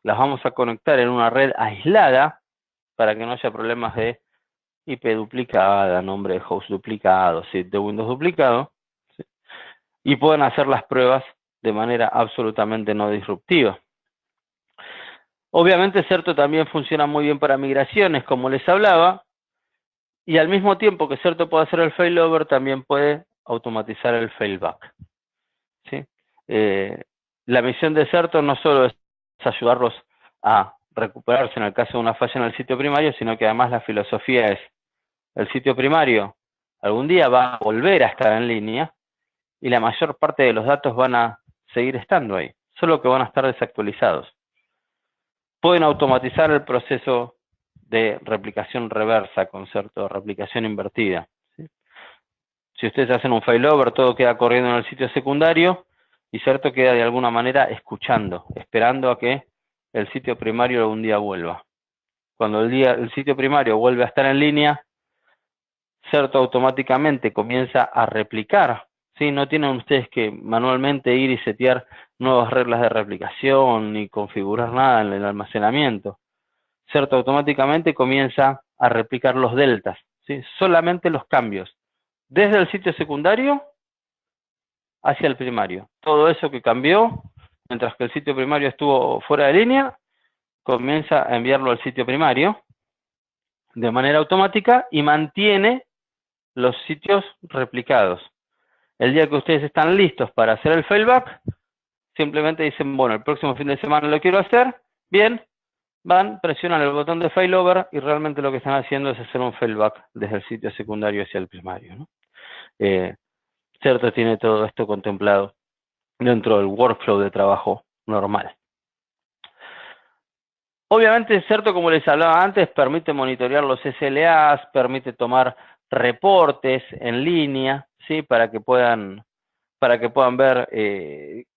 las vamos a conectar en una red aislada para que no haya problemas de IP duplicada, nombre de host duplicado, sitio de Windows duplicado, ¿sí? Y pueden hacer las pruebas de manera absolutamente no disruptiva. Obviamente Certo también funciona muy bien para migraciones, como les hablaba, y al mismo tiempo que Certo puede hacer el failover, también puede automatizar el failback, ¿sí? La misión de Certo no solo es ayudarlos a recuperarse en el caso de una falla en el sitio primario, sino que además la filosofía es: el sitio primario algún día va a volver a estar en línea y la mayor parte de los datos van a seguir estando ahí, solo que van a estar desactualizados. Pueden automatizar el proceso de replicación reversa con Certo, replicación invertida, ¿sí? Si ustedes hacen un failover, todo queda corriendo en el sitio secundario y Certo queda de alguna manera escuchando, esperando a que el sitio primario algún día vuelva. Cuando el sitio primario vuelve a estar en línea, Certo automáticamente comienza a replicar, ¿sí? No tienen ustedes que manualmente ir y setear nuevas reglas de replicación ni configurar nada en el almacenamiento. Certo automáticamente comienza a replicar los deltas, ¿sí? Solamente los cambios, desde el sitio secundario hacia el primario. Todo eso que cambió, mientras que el sitio primario estuvo fuera de línea, comienza a enviarlo al sitio primario de manera automática y mantiene los sitios replicados. El día que ustedes están listos para hacer el failback, simplemente dicen, bueno, el próximo fin de semana lo quiero hacer, bien, van, presionan el botón de failover y realmente lo que están haciendo es hacer un failback desde el sitio secundario hacia el primario, ¿no? Certo tiene todo esto contemplado dentro del workflow de trabajo normal. Obviamente, Certo, como les hablaba antes, permite monitorear los SLAs, permite tomar reportes en línea, ¿sí? Para que puedan ver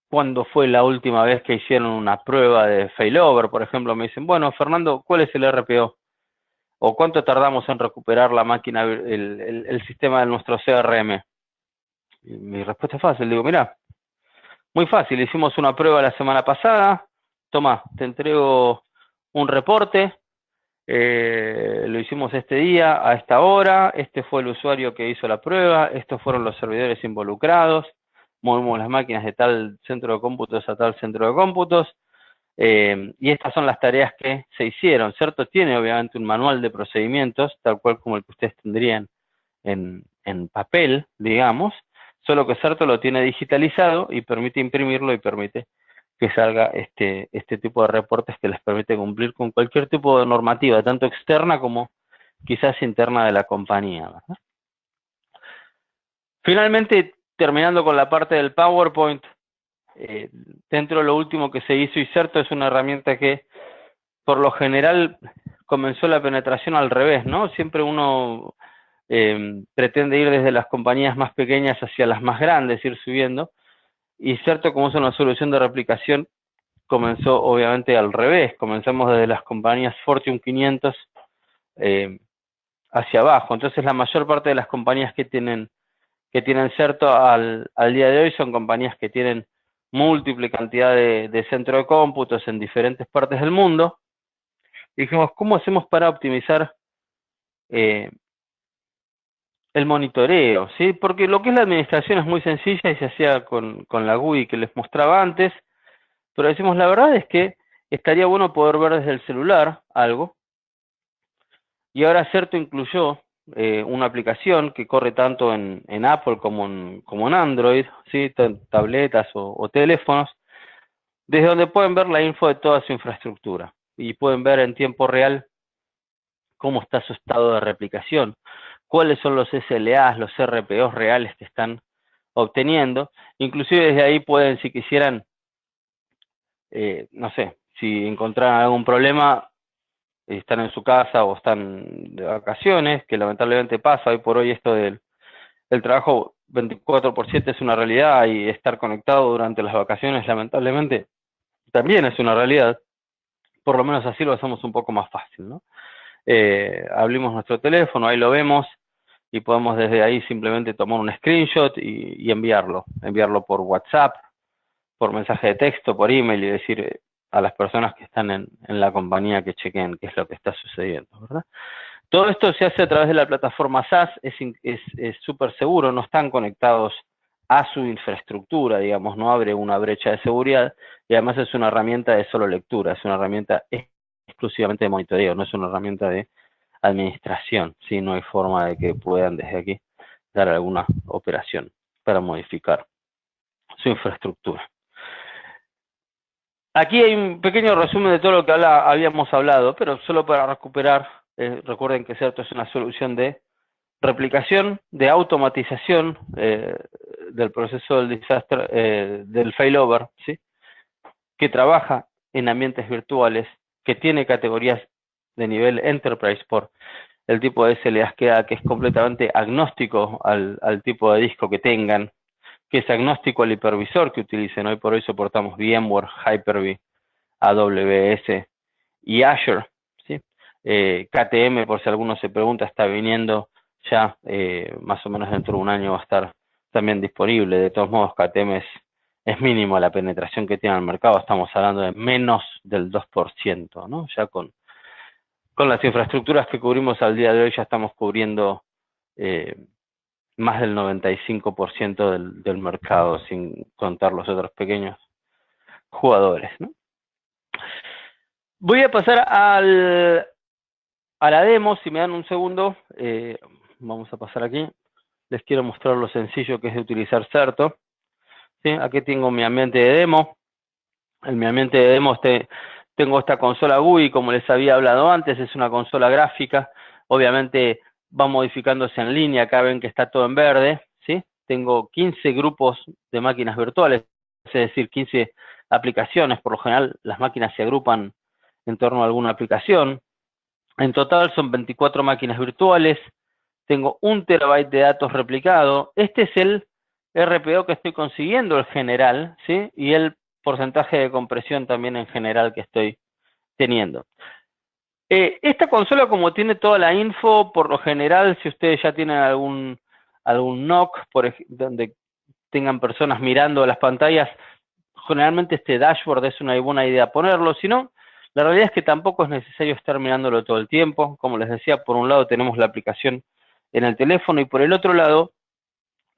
cuándo fue la última vez que hicieron una prueba de failover. Por ejemplo, me dicen, bueno, Fernando, ¿cuál es el RPO? ¿O cuánto tardamos en recuperar la máquina, el sistema de nuestro CRM? Y mi respuesta es fácil, digo, mira, muy fácil, hicimos una prueba la semana pasada, toma, te entrego un reporte, lo hicimos este día, a esta hora, este fue el usuario que hizo la prueba, estos fueron los servidores involucrados, movimos las máquinas de tal centro de cómputos a tal centro de cómputos, y estas son las tareas que se hicieron. Certo tiene obviamente un manual de procedimientos, tal cual como el que ustedes tendrían en papel, digamos, solo que Certo lo tiene digitalizado y permite imprimirlo y permite que salga este tipo de reportes que les permite cumplir con cualquier tipo de normativa, tanto externa como quizás interna de la compañía, ¿verdad? Finalmente, terminando con la parte del PowerPoint, dentro de lo último que se hizo, y Certo es una herramienta que por lo general comenzó la penetración al revés, ¿no? Siempre uno pretende ir desde las compañías más pequeñas hacia las más grandes, ir subiendo, y Certo, como es una solución de replicación, comenzó obviamente al revés. Comenzamos desde las compañías Fortune 500 hacia abajo. Entonces la mayor parte de las compañías que tienen Certo al día de hoy son compañías que tienen múltiple cantidad de centro de cómputos en diferentes partes del mundo. Y dijimos, ¿cómo hacemos para optimizar el monitoreo? ¿Sí? Porque lo que es la administración es muy sencilla y se hacía con la GUI que les mostraba antes, pero decimos, la verdad es que estaría bueno poder ver desde el celular algo, y ahora Certo incluyó una aplicación que corre tanto en Apple como en Android, ¿sí? Tabletas o teléfonos, desde donde pueden ver la info de toda su infraestructura, y pueden ver en tiempo real cómo está su estado de replicación, cuáles son los SLAs, los RPOs reales que están obteniendo. Inclusive desde ahí pueden, si quisieran, no sé, si encontraran algún problema, están en su casa o están de vacaciones, que lamentablemente pasa hoy por hoy. Esto del trabajo 24/7 es una realidad, y estar conectado durante las vacaciones lamentablemente también es una realidad. Por lo menos así lo hacemos un poco más fácil, ¿no? Abrimos nuestro teléfono, ahí lo vemos, y podemos desde ahí simplemente tomar un screenshot y enviarlo por WhatsApp, por mensaje de texto, por email, y decir a las personas que están en la compañía que chequen qué es lo que está sucediendo, ¿verdad? Todo esto se hace a través de la plataforma SaaS, es súper seguro, no están conectados a su infraestructura, digamos, no abre una brecha de seguridad, y además es una herramienta de solo lectura, es una herramienta exclusivamente de monitoreo, no es una herramienta de administración, ¿sí? No hay forma de que puedan desde aquí dar alguna operación para modificar su infraestructura. Aquí hay un pequeño resumen de todo lo que habíamos hablado, pero solo para recuperar, recuerden que Certo es una solución de replicación, de automatización del proceso del desastre, del failover, ¿sí? Que trabaja en ambientes virtuales, que tiene categorías de nivel Enterprise por el tipo de SLAs que da, que es completamente agnóstico al tipo de disco que tengan, que es agnóstico al hipervisor que utilicen. Hoy por hoy soportamos VMware, Hyper-V, AWS y Azure, ¿sí? KTM, por si alguno se pregunta, está viniendo ya, más o menos dentro de un año va a estar también disponible. De todos modos, KTM es mínimo la penetración que tiene al mercado, estamos hablando de menos del 2%, ¿no? Ya con las infraestructuras que cubrimos al día de hoy ya estamos cubriendo más del 95% del mercado, sin contar los otros pequeños jugadores, ¿no? Voy a pasar a la demo, si me dan un segundo. Vamos a pasar aquí. Les quiero mostrar lo sencillo que es de utilizar Certo. ¿Sí? Aquí tengo mi ambiente de demo. En mi ambiente de demo tengo esta consola GUI, como les había hablado antes, es una consola gráfica. Obviamente va modificándose en línea, acá ven que está todo en verde, ¿sí? Tengo 15 grupos de máquinas virtuales, es decir, 15 aplicaciones. Por lo general, las máquinas se agrupan en torno a alguna aplicación. En total son 24 máquinas virtuales. Tengo 1 terabyte de datos replicado. Este es el RPO que estoy consiguiendo, el general, ¿sí? Y el porcentaje de compresión también en general que estoy teniendo. Esta consola, como tiene toda la info, por lo general, si ustedes ya tienen algún NOC, donde tengan personas mirando las pantallas, generalmente este dashboard es una buena idea ponerlo. Si no, la realidad es que tampoco es necesario estar mirándolo todo el tiempo. Como les decía, por un lado tenemos la aplicación en el teléfono y por el otro lado,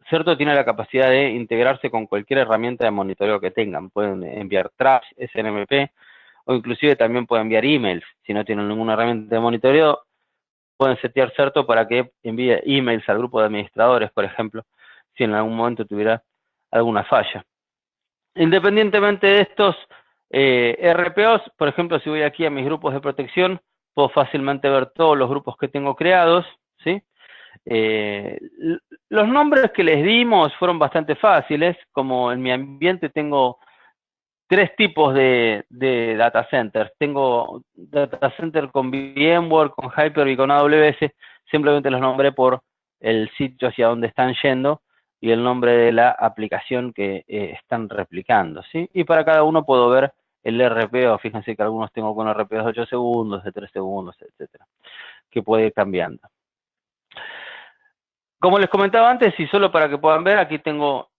Certo tiene la capacidad de integrarse con cualquier herramienta de monitoreo que tengan. Pueden enviar traps, SNMP, o inclusive también pueden enviar emails. Si no tienen ninguna herramienta de monitoreo, pueden setear Certo para que envíe emails al grupo de administradores, por ejemplo, si en algún momento tuviera alguna falla. Independientemente de estos RPOs, por ejemplo, si voy aquí a mis grupos de protección, puedo fácilmente ver todos los grupos que tengo creados, ¿sí? Los nombres que les dimos fueron bastante fáciles. Como en mi ambiente tengo 3 tipos de data centers. Tengo data center con VMware, con Hyper-V y con AWS. Simplemente los nombré por el sitio hacia donde están yendo y el nombre de la aplicación que están replicando, ¿sí? Y para cada uno puedo ver el RPO. Fíjense que algunos tengo con RPOs de 8 segundos, de 3 segundos, etcétera, que puede ir cambiando. Como les comentaba antes, y solo para que puedan ver, aquí tengo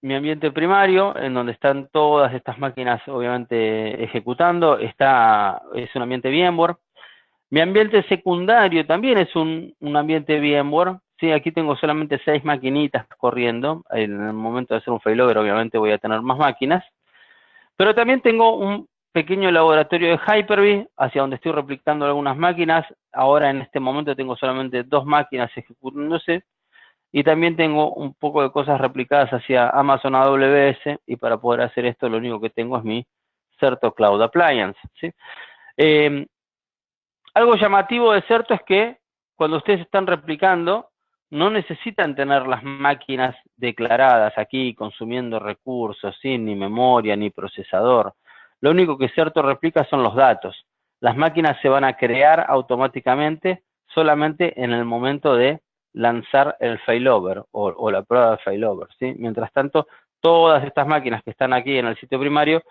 mi ambiente primario, en donde están todas estas máquinas obviamente ejecutando. Es un ambiente VMware. Mi ambiente secundario también es un ambiente VMware. Sí, aquí tengo solamente 6 maquinitas corriendo. En el momento de hacer un failover, obviamente voy a tener más máquinas. Pero también tengo un pequeño laboratorio de Hyper-V, hacia donde estoy replicando algunas máquinas. Ahora en este momento tengo solamente 2 máquinas ejecutándose. Y también tengo un poco de cosas replicadas hacia Amazon AWS, y para poder hacer esto lo único que tengo es mi Certo Cloud Appliance, ¿sí? Algo llamativo de Certo es que cuando ustedes están replicando, no necesitan tener las máquinas declaradas aquí, consumiendo recursos, sin ni memoria ni procesador. Lo único que Certo replica son los datos. Las máquinas se van a crear automáticamente solamente en el momento de lanzar el failover o la prueba de failover, ¿sí? Mientras tanto, todas estas máquinas que están aquí en el sitio primario,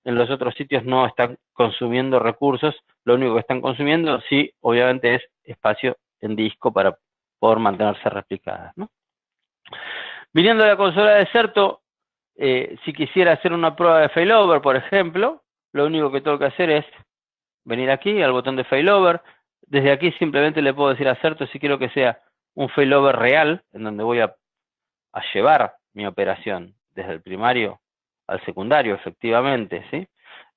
en los otros sitios no están consumiendo recursos. Lo único que están consumiendo, sí, obviamente, es espacio en disco para poder mantenerse replicadas, ¿no? Viniendo a la consola de Certo, si quisiera hacer una prueba de failover, por ejemplo, lo único que tengo que hacer es venir aquí al botón de failover. Desde aquí simplemente le puedo decir a Certo si quiero que sea un failover real, en donde voy a llevar mi operación desde el primario al secundario, efectivamente, ¿sí?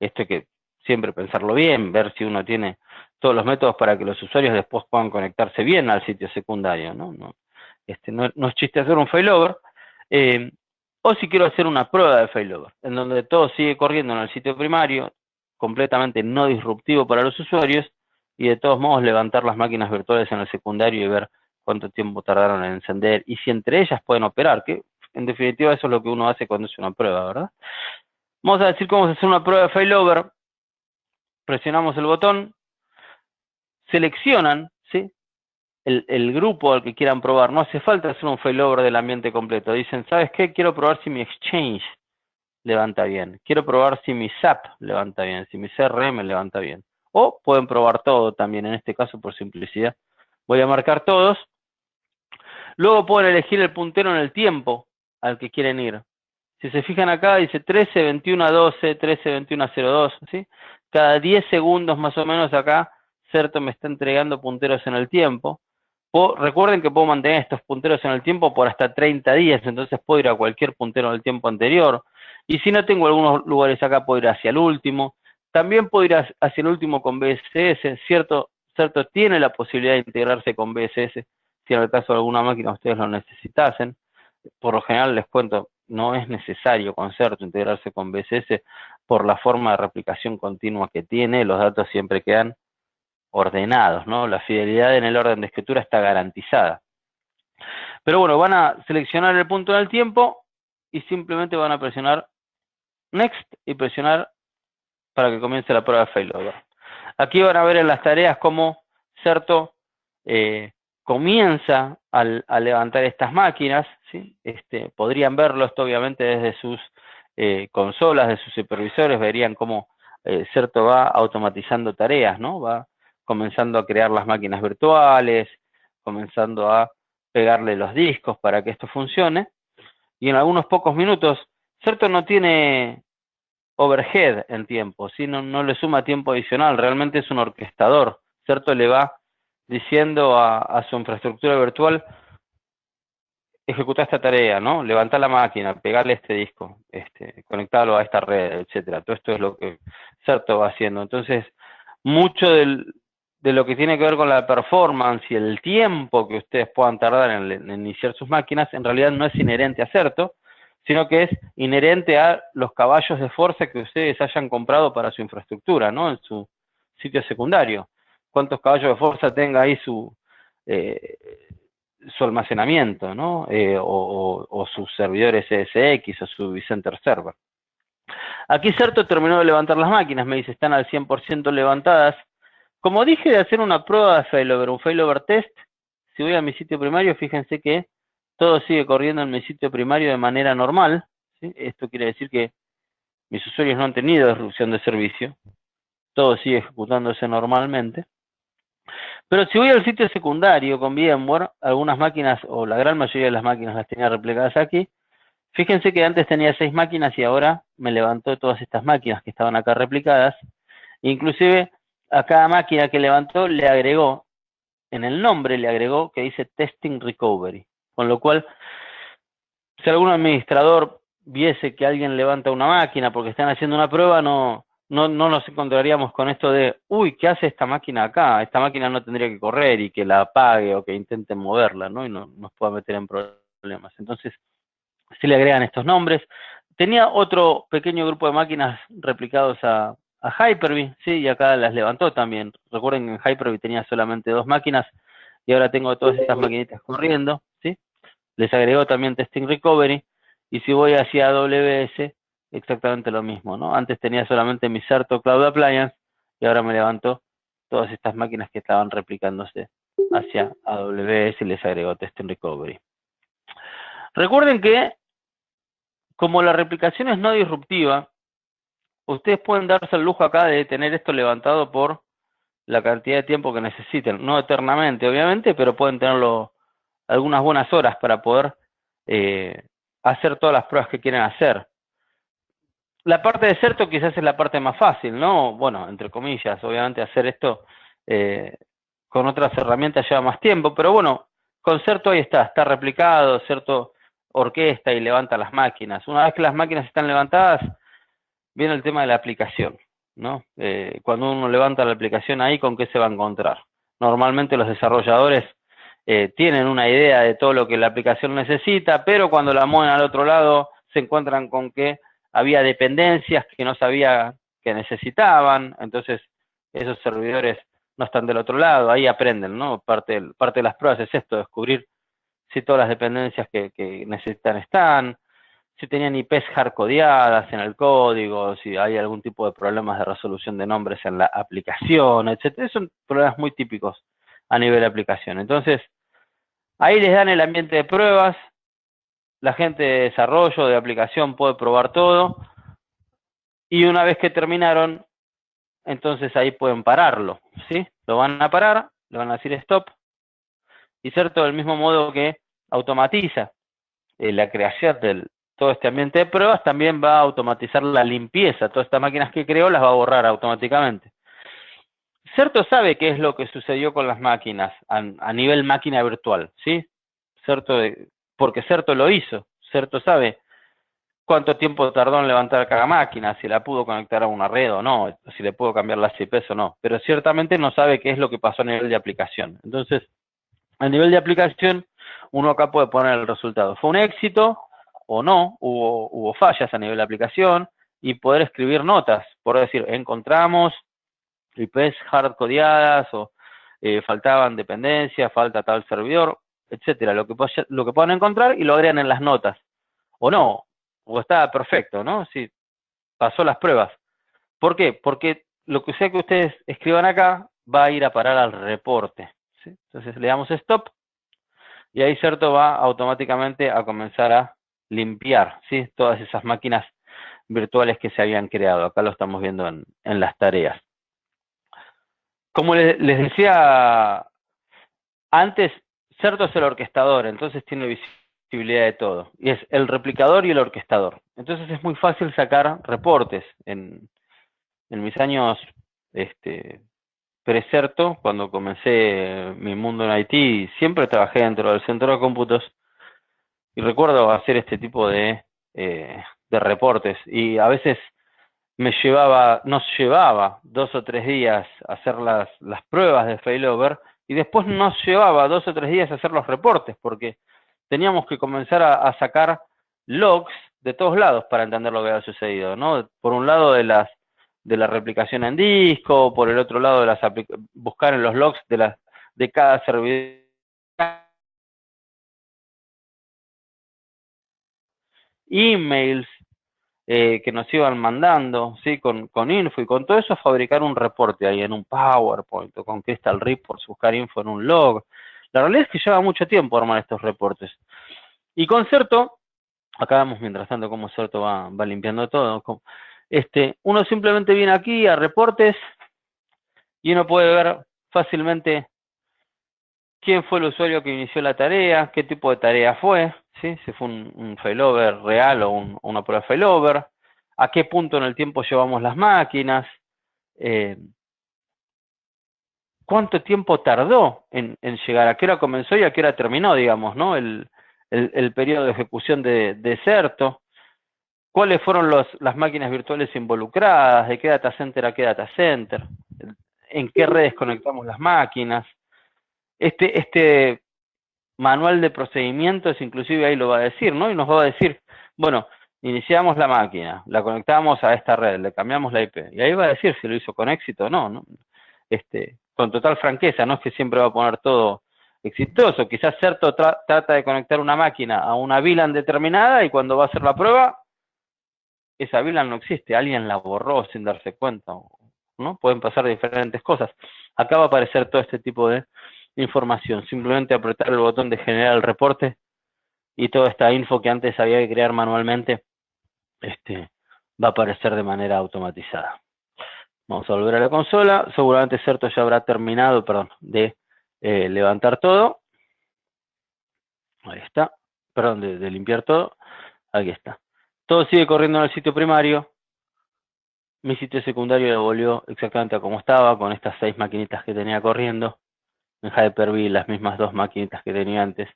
Esto hay que siempre pensarlo bien, ver si uno tiene todos los métodos para que los usuarios después puedan conectarse bien al sitio secundario, ¿no? No es chiste hacer un failover. O si quiero hacer una prueba de failover, en donde todo sigue corriendo en el sitio primario, completamente no disruptivo para los usuarios, y de todos modos levantar las máquinas virtuales en el secundario y ver cuánto tiempo tardaron en encender y si entre ellas pueden operar, que en definitiva eso es lo que uno hace cuando hace una prueba, ¿verdad? Vamos a decir cómo se hace una prueba de failover. Presionamos el botón, seleccionan, ¿sí?, el grupo al que quieran probar. No hace falta hacer un failover del ambiente completo. Dicen, ¿sabes qué? Quiero probar si mi Exchange levanta bien. Quiero probar si mi SAP levanta bien, si mi CRM levanta bien. O pueden probar todo también. En este caso, por simplicidad, voy a marcar todos. Luego pueden elegir el puntero en el tiempo al que quieren ir. Si se fijan acá, dice 13, 21, 12, 13, 21, 02, ¿sí? Cada 10 segundos más o menos acá, Certo me está entregando punteros en el tiempo. Recuerden que puedo mantener estos punteros en el tiempo por hasta 30 días, entonces puedo ir a cualquier puntero del tiempo anterior. Y si no tengo algunos lugares acá, puedo ir hacia el último. También puedo ir hacia el último con BSS. Certo tiene la posibilidad de integrarse con BSS si en el caso de alguna máquina ustedes lo necesitasen. Por lo general les cuento, no es necesario con Certo integrarse con BSS por la forma de replicación continua que tiene. Los datos siempre quedan ordenados, ¿no? La fidelidad en el orden de escritura está garantizada. Pero bueno, van a seleccionar el punto en el tiempo y simplemente van a presionar Next y presionar para que comience la prueba de failover. Aquí van a ver en las tareas cómo Certo comienza a levantar estas máquinas, ¿sí? Podrían verlo esto obviamente desde sus consolas, de sus supervisores, verían cómo Certo va automatizando tareas, ¿no? Va comenzando a crear las máquinas virtuales, comenzando a pegarle los discos para que esto funcione, y en algunos pocos minutos, Certo no tiene overhead en tiempo, ¿sí? No le suma tiempo adicional, realmente es un orquestador. Certo le va diciendo a su infraestructura virtual, ejecutar esta tarea, ¿no? Levantar la máquina, pegarle este disco, conectarlo a esta red, etcétera. Todo esto es lo que Certo va haciendo. Entonces, mucho de lo que tiene que ver con la performance y el tiempo que ustedes puedan tardar en iniciar sus máquinas, en realidad no es inherente a Certo, sino que es inherente a los caballos de fuerza que ustedes hayan comprado para su infraestructura, ¿no? En su sitio secundario. Cuántos caballos de fuerza tenga ahí su almacenamiento, ¿no? O sus servidores ESX o su vCenter Server. Aquí Certo terminó de levantar las máquinas, me dice, están al 100% levantadas. Como dije de hacer una prueba de failover, un failover test, si voy a mi sitio primario, fíjense que todo sigue corriendo en mi sitio primario de manera normal, ¿sí? Esto quiere decir que mis usuarios no han tenido disrupción de servicio, todo sigue ejecutándose normalmente. Pero si voy al sitio secundario con VMware, algunas máquinas, o la gran mayoría de las máquinas las tenía replicadas aquí. Fíjense que antes tenía 6 máquinas y ahora me levantó todas estas máquinas que estaban acá replicadas. Inclusive a cada máquina que levantó le agregó, en el nombre le agregó que dice Testing Recovery. Con lo cual, si algún administrador viese que alguien levanta una máquina porque están haciendo una prueba, no nos encontraríamos con esto de, uy, ¿qué hace esta máquina acá? Esta máquina no tendría que correr y que la apague o que intenten moverla, ¿no? Y no nos pueda meter en problemas. Entonces, si le agregan estos nombres. Tenía otro pequeño grupo de máquinas replicados a Hyper-V, ¿sí? Y acá las levantó también. Recuerden que en Hyper-V tenía solamente 2 máquinas y ahora tengo todas estas maquinitas corriendo, ¿sí? Les agregó también Testing Recovery, y si voy hacia AWS, exactamente lo mismo, ¿no? Antes tenía solamente mi Certo Cloud Appliance, y ahora me levantó todas estas máquinas que estaban replicándose hacia AWS y les agregó Testing Recovery. Recuerden que, como la replicación es no disruptiva, ustedes pueden darse el lujo acá de tener esto levantado por la cantidad de tiempo que necesiten, no eternamente, obviamente, pero pueden tenerlo algunas buenas horas para poder hacer todas las pruebas que quieren hacer. La parte de Certo quizás es la parte más fácil, ¿no? Bueno, entre comillas, obviamente hacer esto con otras herramientas lleva más tiempo, pero bueno, con Certo ahí está replicado, Certo orquesta y levanta las máquinas. Una vez que las máquinas están levantadas, viene el tema de la aplicación, ¿no? Cuando uno levanta la aplicación ahí, ¿con qué se va a encontrar? Normalmente los desarrolladores tienen una idea de todo lo que la aplicación necesita, pero cuando la mueven al otro lado se encuentran con que había dependencias que no sabía que necesitaban, entonces esos servidores no están del otro lado, ahí aprenden, ¿no? Parte de las pruebas es esto, descubrir si todas las dependencias que necesitan están, si tenían IPs hardcodeadas en el código, si hay algún tipo de problemas de resolución de nombres en la aplicación, etcétera. Son problemas muy típicos a nivel de aplicación. Entonces, ahí les dan el ambiente de pruebas, la gente de desarrollo, de aplicación puede probar todo, y una vez que terminaron, entonces ahí pueden pararlo, ¿sí? Lo van a parar, le van a decir stop, y Certo del mismo modo que automatiza la creación de todo este ambiente de pruebas, también va a automatizar la limpieza. Todas estas máquinas que creó las va a borrar automáticamente. Certo sabe qué es lo que sucedió con las máquinas a nivel máquina virtual, ¿sí? Certo, porque Certo lo hizo. Certo sabe cuánto tiempo tardó en levantar cada máquina, si la pudo conectar a una red o no, si le pudo cambiar las IPs o no. Pero ciertamente no sabe qué es lo que pasó a nivel de aplicación. Entonces, a nivel de aplicación, uno acá puede poner el resultado. ¿Fue un éxito o no? Hubo fallas a nivel de aplicación y poder escribir notas. Por decir, encontramos IPs hard codeadas o faltaban dependencias, falta tal servidor, etcétera. Lo que puedan encontrar y lo agregan en las notas. O no, o está perfecto, ¿no? Sí, pasó las pruebas. ¿Por qué? Porque lo que sea que ustedes escriban acá va a ir a parar al reporte. ¿Sí? Entonces le damos stop y ahí Certo va automáticamente a comenzar a limpiar, ¿sí? Todas esas máquinas virtuales que se habían creado. Acá lo estamos viendo en las tareas. Como les decía antes, Certo es el orquestador, entonces tiene visibilidad de todo. Y es el replicador y el orquestador. Entonces es muy fácil sacar reportes. En mis años pre-Certo, cuando comencé mi mundo en IT, siempre trabajé dentro del centro de cómputos y recuerdo hacer este tipo de reportes. Y a veces nos llevaba 2 o 3 días hacer las pruebas de failover y después nos llevaba 2 o 3 días hacer los reportes porque teníamos que comenzar a sacar logs de todos lados para entender lo que había sucedido, ¿no? Por un lado de la replicación en disco, por el otro lado de buscar en los logs de cada servidor, emails, que nos iban mandando, ¿sí? Con info y con todo eso, fabricar un reporte ahí en un PowerPoint o con Crystal Reports, buscar info en un log. La realidad es que lleva mucho tiempo armar estos reportes. Y con Certo, acá vemos mientras tanto cómo Certo va limpiando todo. Uno simplemente viene aquí a reportes y uno puede ver fácilmente quién fue el usuario que inició la tarea, qué tipo de tarea fue, ¿sí? Si fue un failover real o una prueba de failover, a qué punto en el tiempo llevamos las máquinas, eh, cuánto tiempo tardó en llegar, a qué hora comenzó y a qué hora terminó, digamos, ¿no? El periodo de ejecución de Certo, cuáles fueron las máquinas virtuales involucradas, de qué data center a qué data center, en qué redes conectamos las máquinas. Este manual de procedimientos, inclusive ahí lo va a decir, ¿no? Y nos va a decir, bueno, iniciamos la máquina, la conectamos a esta red, le cambiamos la IP, y ahí va a decir si lo hizo con éxito o no, ¿no? Con total franqueza, no es que siempre va a poner todo exitoso, quizás Certo trata de conectar una máquina a una VLAN determinada y cuando va a hacer la prueba, esa VLAN no existe, alguien la borró sin darse cuenta, ¿no? Pueden pasar diferentes cosas. Acá va a aparecer todo este tipo de información, simplemente apretar el botón de generar el reporte y toda esta info que antes había que crear manualmente va a aparecer de manera automatizada. Vamos a volver a la consola, seguramente Certo ya habrá terminado, de levantar todo. Ahí está, perdón, de limpiar todo. Aquí está. Todo sigue corriendo en el sitio primario. Mi sitio secundario lo volvió exactamente a como estaba, con estas 6 maquinitas que tenía corriendo. En Hyper-V las mismas 2 maquinitas que tenía antes.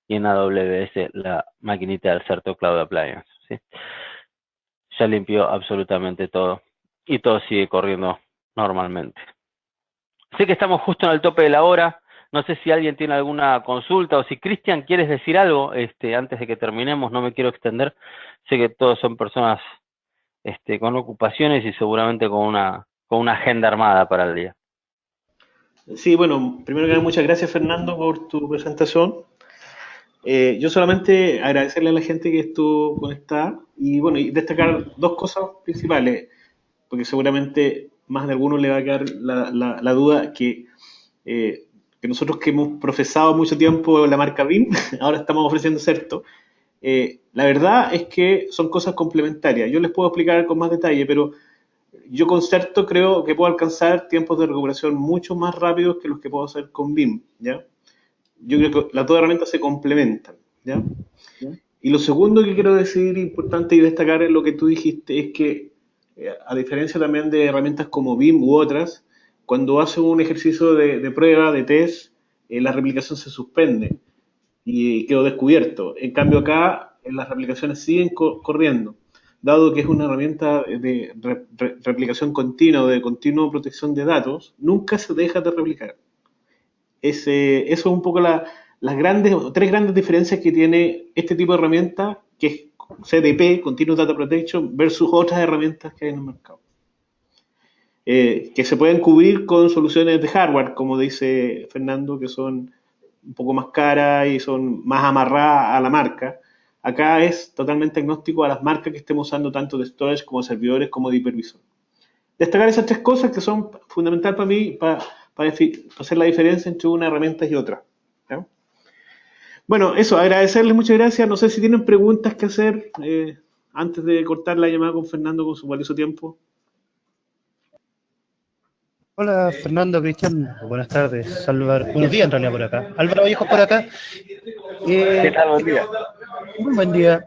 Y en AWS la maquinita del Certo Cloud Appliance, ¿sí? Ya limpió absolutamente todo. Y todo sigue corriendo normalmente. Sé que estamos justo en el tope de la hora. No sé si alguien tiene alguna consulta o si Cristian quieres decir algo antes de que terminemos. No me quiero extender. Sé que todos son personas con ocupaciones y seguramente con una agenda armada para el día. Sí, bueno, primero que nada, muchas gracias Fernando por tu presentación. Yo solamente agradecerle a la gente que estuvo conectada y bueno, y destacar dos cosas principales, porque seguramente más de alguno le va a quedar la duda que nosotros que hemos profesado mucho tiempo la marca BIM, ahora estamos ofreciendo Certo. La verdad es que son cosas complementarias. Yo les puedo explicar con más detalle, pero yo con Certo creo que puedo alcanzar tiempos de recuperación mucho más rápidos que los que puedo hacer con BIM, ¿ya? Yo creo que las dos herramientas se complementan, ¿ya? Y lo segundo que quiero decir, importante y destacar en lo que tú dijiste, es que a diferencia también de herramientas como BIM u otras, cuando hace un ejercicio de prueba, de test, la replicación se suspende y quedó descubierto. En cambio acá las replicaciones siguen corriendo, dado que es una herramienta de replicación continua o de continua protección de datos, nunca se deja de replicar. Eso es un poco las tres grandes diferencias que tiene este tipo de herramienta, que es CDP, Continuous Data Protection, versus otras herramientas que hay en el mercado. Que se pueden cubrir con soluciones de hardware, como dice Fernando, que son un poco más caras y son más amarradas a la marca. Acá es totalmente agnóstico a las marcas que estemos usando, tanto de storage como de servidores como de hipervisor. Destacar esas tres cosas que son fundamentales para mí, para hacer la diferencia entre una herramienta y otra. ¿Ya? Bueno, eso, agradecerles, muchas gracias. No sé si tienen preguntas que hacer antes de cortar la llamada con Fernando con su valioso tiempo. Hola Fernando, Cristian, buenas tardes, Álvaro, buenos días en realidad por acá, Álvaro Vallejo por acá. ¿Qué tal? Buen día. Muy buen día.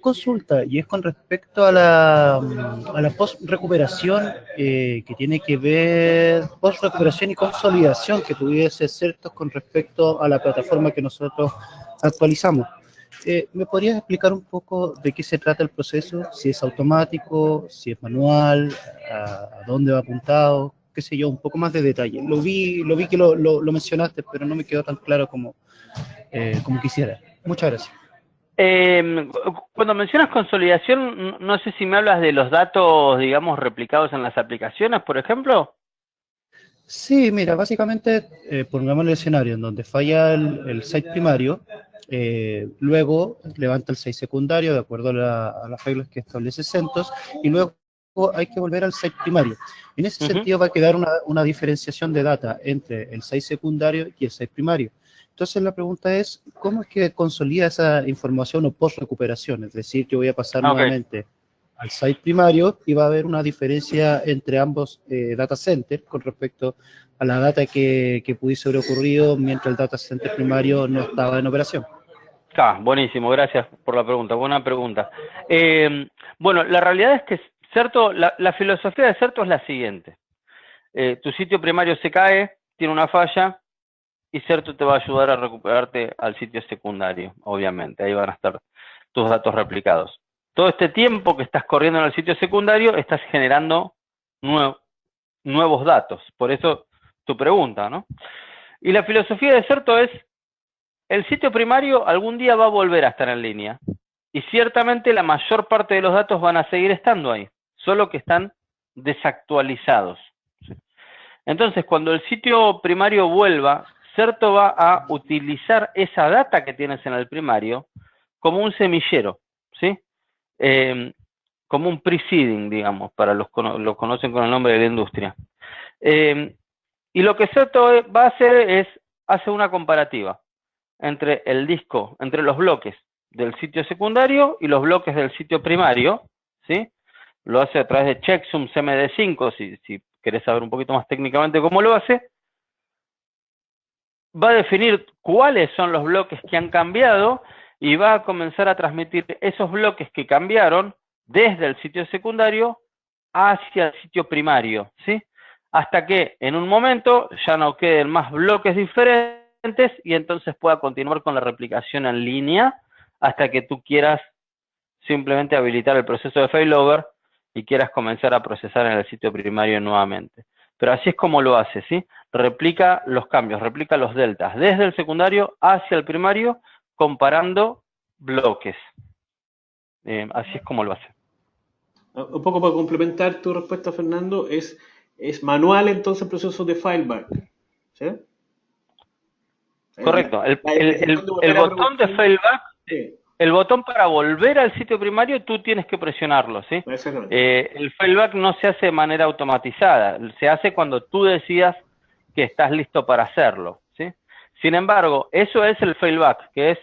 Consulta, y es con respecto a la post-recuperación que tiene que ver, post-recuperación y consolidación que tuviese Certos con respecto a la plataforma que nosotros actualizamos. ¿Me podrías explicar un poco de qué se trata el proceso? Si es automático, si es manual, a dónde va apuntado, qué sé yo, un poco más de detalle. Lo vi que lo mencionaste, pero no me quedó tan claro como quisiera. Muchas gracias. Cuando mencionas consolidación, no sé si me hablas de los datos, digamos, replicados en las aplicaciones, por ejemplo. Sí, mira, básicamente pongamos el escenario en donde falla el site primario, luego levanta el site secundario de acuerdo a las reglas que establece CentOS, y luego hay que volver al site primario. En ese sentido va a quedar una diferenciación de data entre el site secundario y el site primario. Entonces la pregunta es, ¿cómo es que consolida esa información o post-recuperación? Es decir, yo voy a pasar nuevamente al site primario y va a haber una diferencia entre ambos data centers con respecto a la data que pudiese haber ocurrido mientras el data center primario no estaba en operación. Buenísimo, gracias por la pregunta, buena pregunta. Bueno, la realidad es que Certo, la filosofía de Certo es la siguiente. Tu sitio primario se cae, tiene una falla, y Certo te va a ayudar a recuperarte al sitio secundario, obviamente. Ahí van a estar tus datos replicados. Todo este tiempo que estás corriendo en el sitio secundario, estás generando nuevos datos. Por eso tu pregunta, ¿no? Y la filosofía de Certo es, el sitio primario algún día va a volver a estar en línea. Y ciertamente la mayor parte de los datos van a seguir estando ahí, solo que están desactualizados. Entonces, cuando el sitio primario vuelva, Certo va a utilizar esa data que tienes en el primario como un semillero, ¿sí? Como un preceding, digamos, para los que lo conocen con el nombre de la industria. Y lo que Certo va a hacer es, hace una comparativa entre el disco, entre los bloques del sitio secundario y los bloques del sitio primario, ¿sí? Lo hace a través de checksums MD5, si querés saber un poquito más técnicamente cómo lo hace. Va a definir cuáles son los bloques que han cambiado y va a comenzar a transmitir esos bloques que cambiaron desde el sitio secundario hacia el sitio primario, ¿sí? Hasta que en un momento ya no queden más bloques diferentes y entonces pueda continuar con la replicación en línea hasta que tú quieras simplemente habilitar el proceso de failover y quieras comenzar a procesar en el sitio primario nuevamente. Pero así es como lo hace, ¿sí? Replica los cambios, replica los deltas desde el secundario hacia el primario comparando bloques. Así es como lo hace. Un poco para complementar tu respuesta, Fernando, es manual entonces el proceso de fileback, ¿sí? Correcto. El botón de failback, sí. El botón para volver al sitio primario, tú tienes que presionarlo, ¿sí? El failback no se hace de manera automatizada, se hace cuando tú decidas que estás listo para hacerlo, ¿sí? Sin embargo, eso es el failback, que es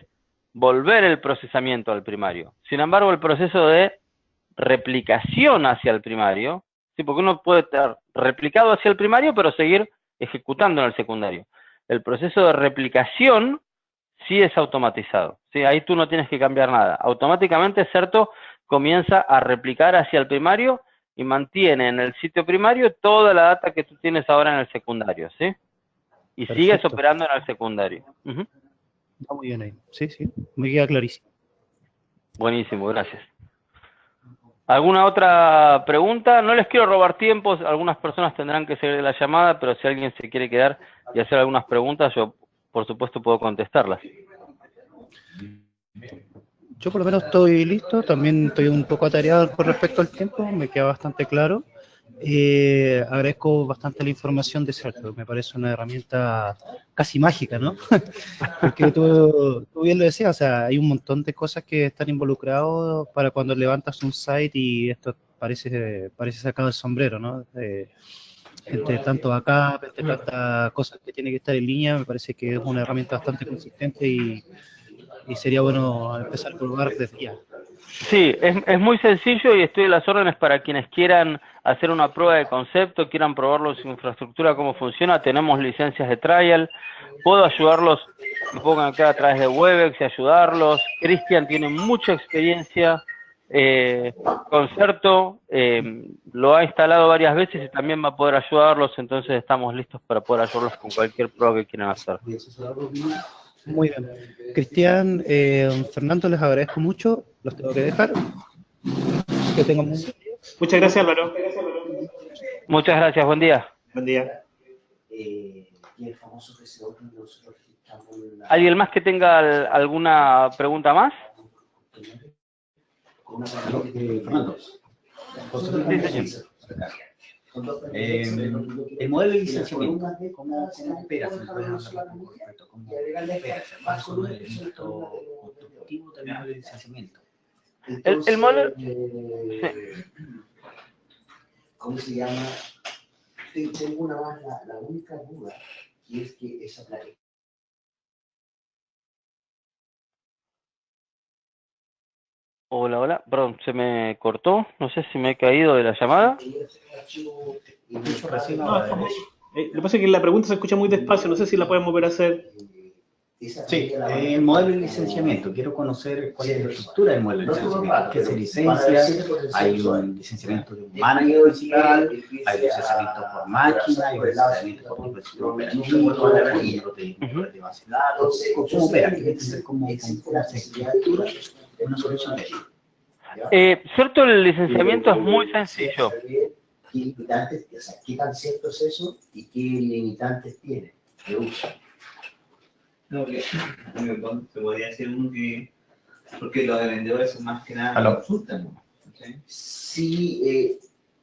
volver el procesamiento al primario. Sin embargo, el proceso de replicación hacia el primario, ¿sí? Porque uno puede estar replicado hacia el primario, pero seguir ejecutando en el secundario. El proceso de replicación sí es automatizado, ¿sí? Ahí tú no tienes que cambiar nada. Automáticamente Certo comienza a replicar hacia el primario y mantiene en el sitio primario toda la data que tú tienes ahora en el secundario, ¿sí? Y Perfecto. sigues operando en el secundario. Va muy bien ahí. Sí, sí, me queda clarísimo. Buenísimo, gracias. ¿Alguna otra pregunta? No les quiero robar tiempo, algunas personas tendrán que seguir la llamada, pero si alguien se quiere quedar y hacer algunas preguntas, yo por supuesto puedo contestarlas. Yo por lo menos estoy listo, también estoy un poco atareado con respecto al tiempo, me queda bastante claro. Agradezco bastante la información de Certo, me parece una herramienta casi mágica, ¿no? Porque tú bien lo decías, o sea, hay un montón de cosas que están involucradas para cuando levantas un site y esto parece sacado del sombrero, ¿no? Entre tanto backup, entre tantas cosas que tiene que estar en línea, me parece que es una herramienta bastante consistente y sería bueno empezar a probar desde ya. Sí, es muy sencillo y estoy a las órdenes para quienes quieran hacer una prueba de concepto, quieran probarlo su infraestructura, cómo funciona. Tenemos licencias de trial, puedo ayudarlos, me puedo conectar a través de Webex y ayudarlos. Cristian tiene mucha experiencia con Certo, lo ha instalado varias veces y también va a poder ayudarlos, entonces estamos listos para poder ayudarlos con cualquier prueba que quieran hacer. Muy bien. Cristian, Fernando, les agradezco mucho. Los tengo que dejar. Que tengan muy buen día. Muchas gracias, Álvaro. Muchas gracias, buen día. Buen día. ¿Alguien más que tenga alguna pregunta más? Fernando. Sí, señor. El modelo de licenciamiento, ¿cómo opera? ¿Se puede hablar con respecto a cómo opera? ¿Cuáles son los elementos constructivos del modelo de licenciamiento? El modelo... ¿Cómo se llama? Tengo la única duda, y es que esa planificación. Hola, hola, perdón, se me cortó, no sé si me he caído de la llamada. No, lo que pasa es que la pregunta se escucha muy despacio, no sé si la podemos volver a hacer. Sí, el modelo de licenciamiento. Quiero conocer cuál es la estructura del modelo de licenciamiento. ¿Qué se licencia? Hay un licenciamiento de un manager principal, hay licenciamiento por máquina, hay licenciamiento por dispositivo operativo, hay otro de base de datos. ¿Cómo opera? ¿Cómo se estructura una solución de eso? Cierto, el licenciamiento es muy sencillo. ¿Qué limitantes, o sea, qué tan cierto es eso y qué limitantes tiene de uso? No, que se podría decir uno que, porque los de vendedores son más que nada consultan, ¿no? Sí,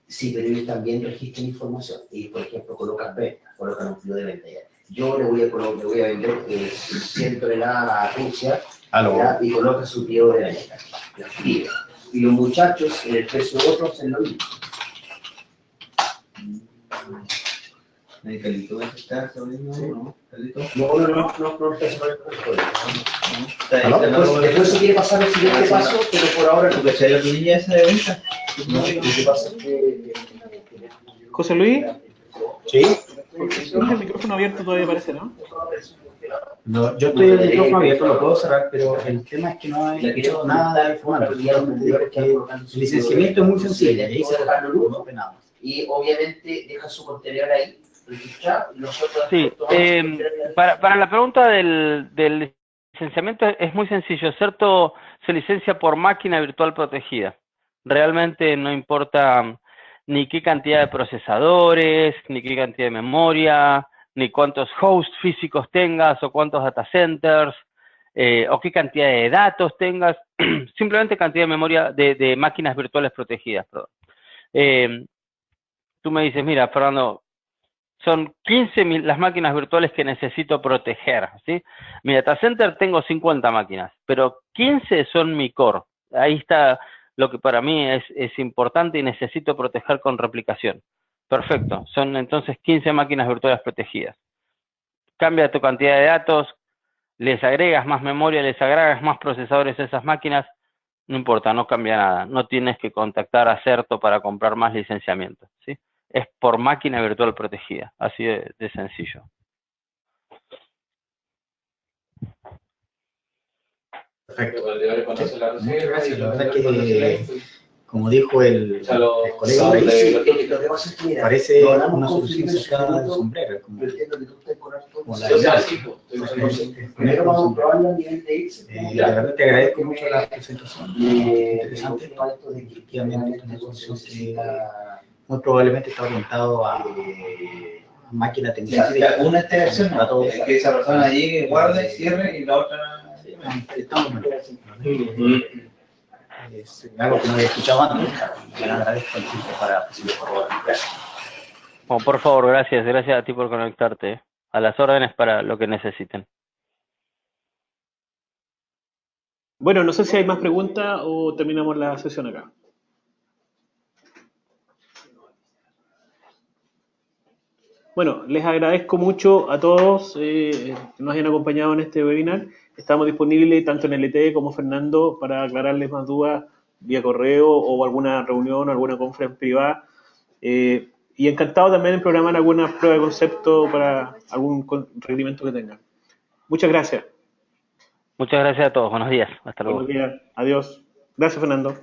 sí, pero ellos también registran información y, por ejemplo, colocan ventas, colocan un flujo de venta. Yo le voy a vender 100 toneladas a Rusia y coloca su pliego de venta, la escribe. Y los muchachos, en el precio de otros, hacen lo mismo. ¿Calito está sobre el Sí. no? ¿Calito? No está sobre el precio. Después se quiere pasar el siguiente paso, pero por ahora no. ¿Tú cachai la planilla esa de venta? No, lo que pasa es que... José Luis, Sí. tienes el micrófono abierto todavía parece, ¿no? No, yo estoy en el micrófono abierto, lo puedo cerrar, pero el tema es que no he hecho nada de formar, porque el licenciamiento es muy sencillo, y ahí se dejan los luz, y obviamente deja su contenedor ahí, registrado, y nosotros... Sí, para la pregunta del licenciamiento es muy sencillo. Certo se licencia por máquina virtual protegida. Realmente no importa ni qué cantidad de procesadores, ni qué cantidad de memoria, ni cuántos hosts físicos tengas o cuántos data centers, o qué cantidad de datos tengas, simplemente cantidad de memoria de máquinas virtuales protegidas. Tú me dices, mira, Fernando, son 15 las máquinas virtuales que necesito proteger, ¿sí? Mi data center tengo 50 máquinas, pero 15 son mi core. Ahí está lo que para mí es importante y necesito proteger con replicación. Perfecto, son entonces 15 máquinas virtuales protegidas. Cambia tu cantidad de datos, les agregas más memoria, les agregas más procesadores a esas máquinas, no importa, no cambia nada. No tienes que contactar a Certo para comprar más licenciamiento, ¿sí? Es por máquina virtual protegida, así de sencillo. Perfecto. Muchas gracias. La verdad que como dijo el colega ahí, parece una solución sacada del sombrero, como la verdad. De verdad te agradezco mucho la presentación, interesante, efectivamente es una solución que muy probablemente está orientado a máquina técnica. Una interacción, que esa persona llegue, guarde, cierre y la otra... Estamos es algo que no había escuchado antes, y le agradezco el tiempo para corroborar. Oh, por favor, gracias a ti por conectarte. A las órdenes para lo que necesiten. Bueno, no sé si hay más preguntas o terminamos la sesión acá. Bueno, les agradezco mucho a todos que nos hayan acompañado en este webinar. Estamos disponibles tanto en LT como Fernando para aclararles más dudas vía correo o alguna reunión o alguna conferencia privada. Y encantado también en programar alguna prueba de concepto para algún requerimiento que tengan. Muchas gracias. Muchas gracias a todos. Buenos días. Hasta luego. Buenos días. Adiós. Gracias, Fernando.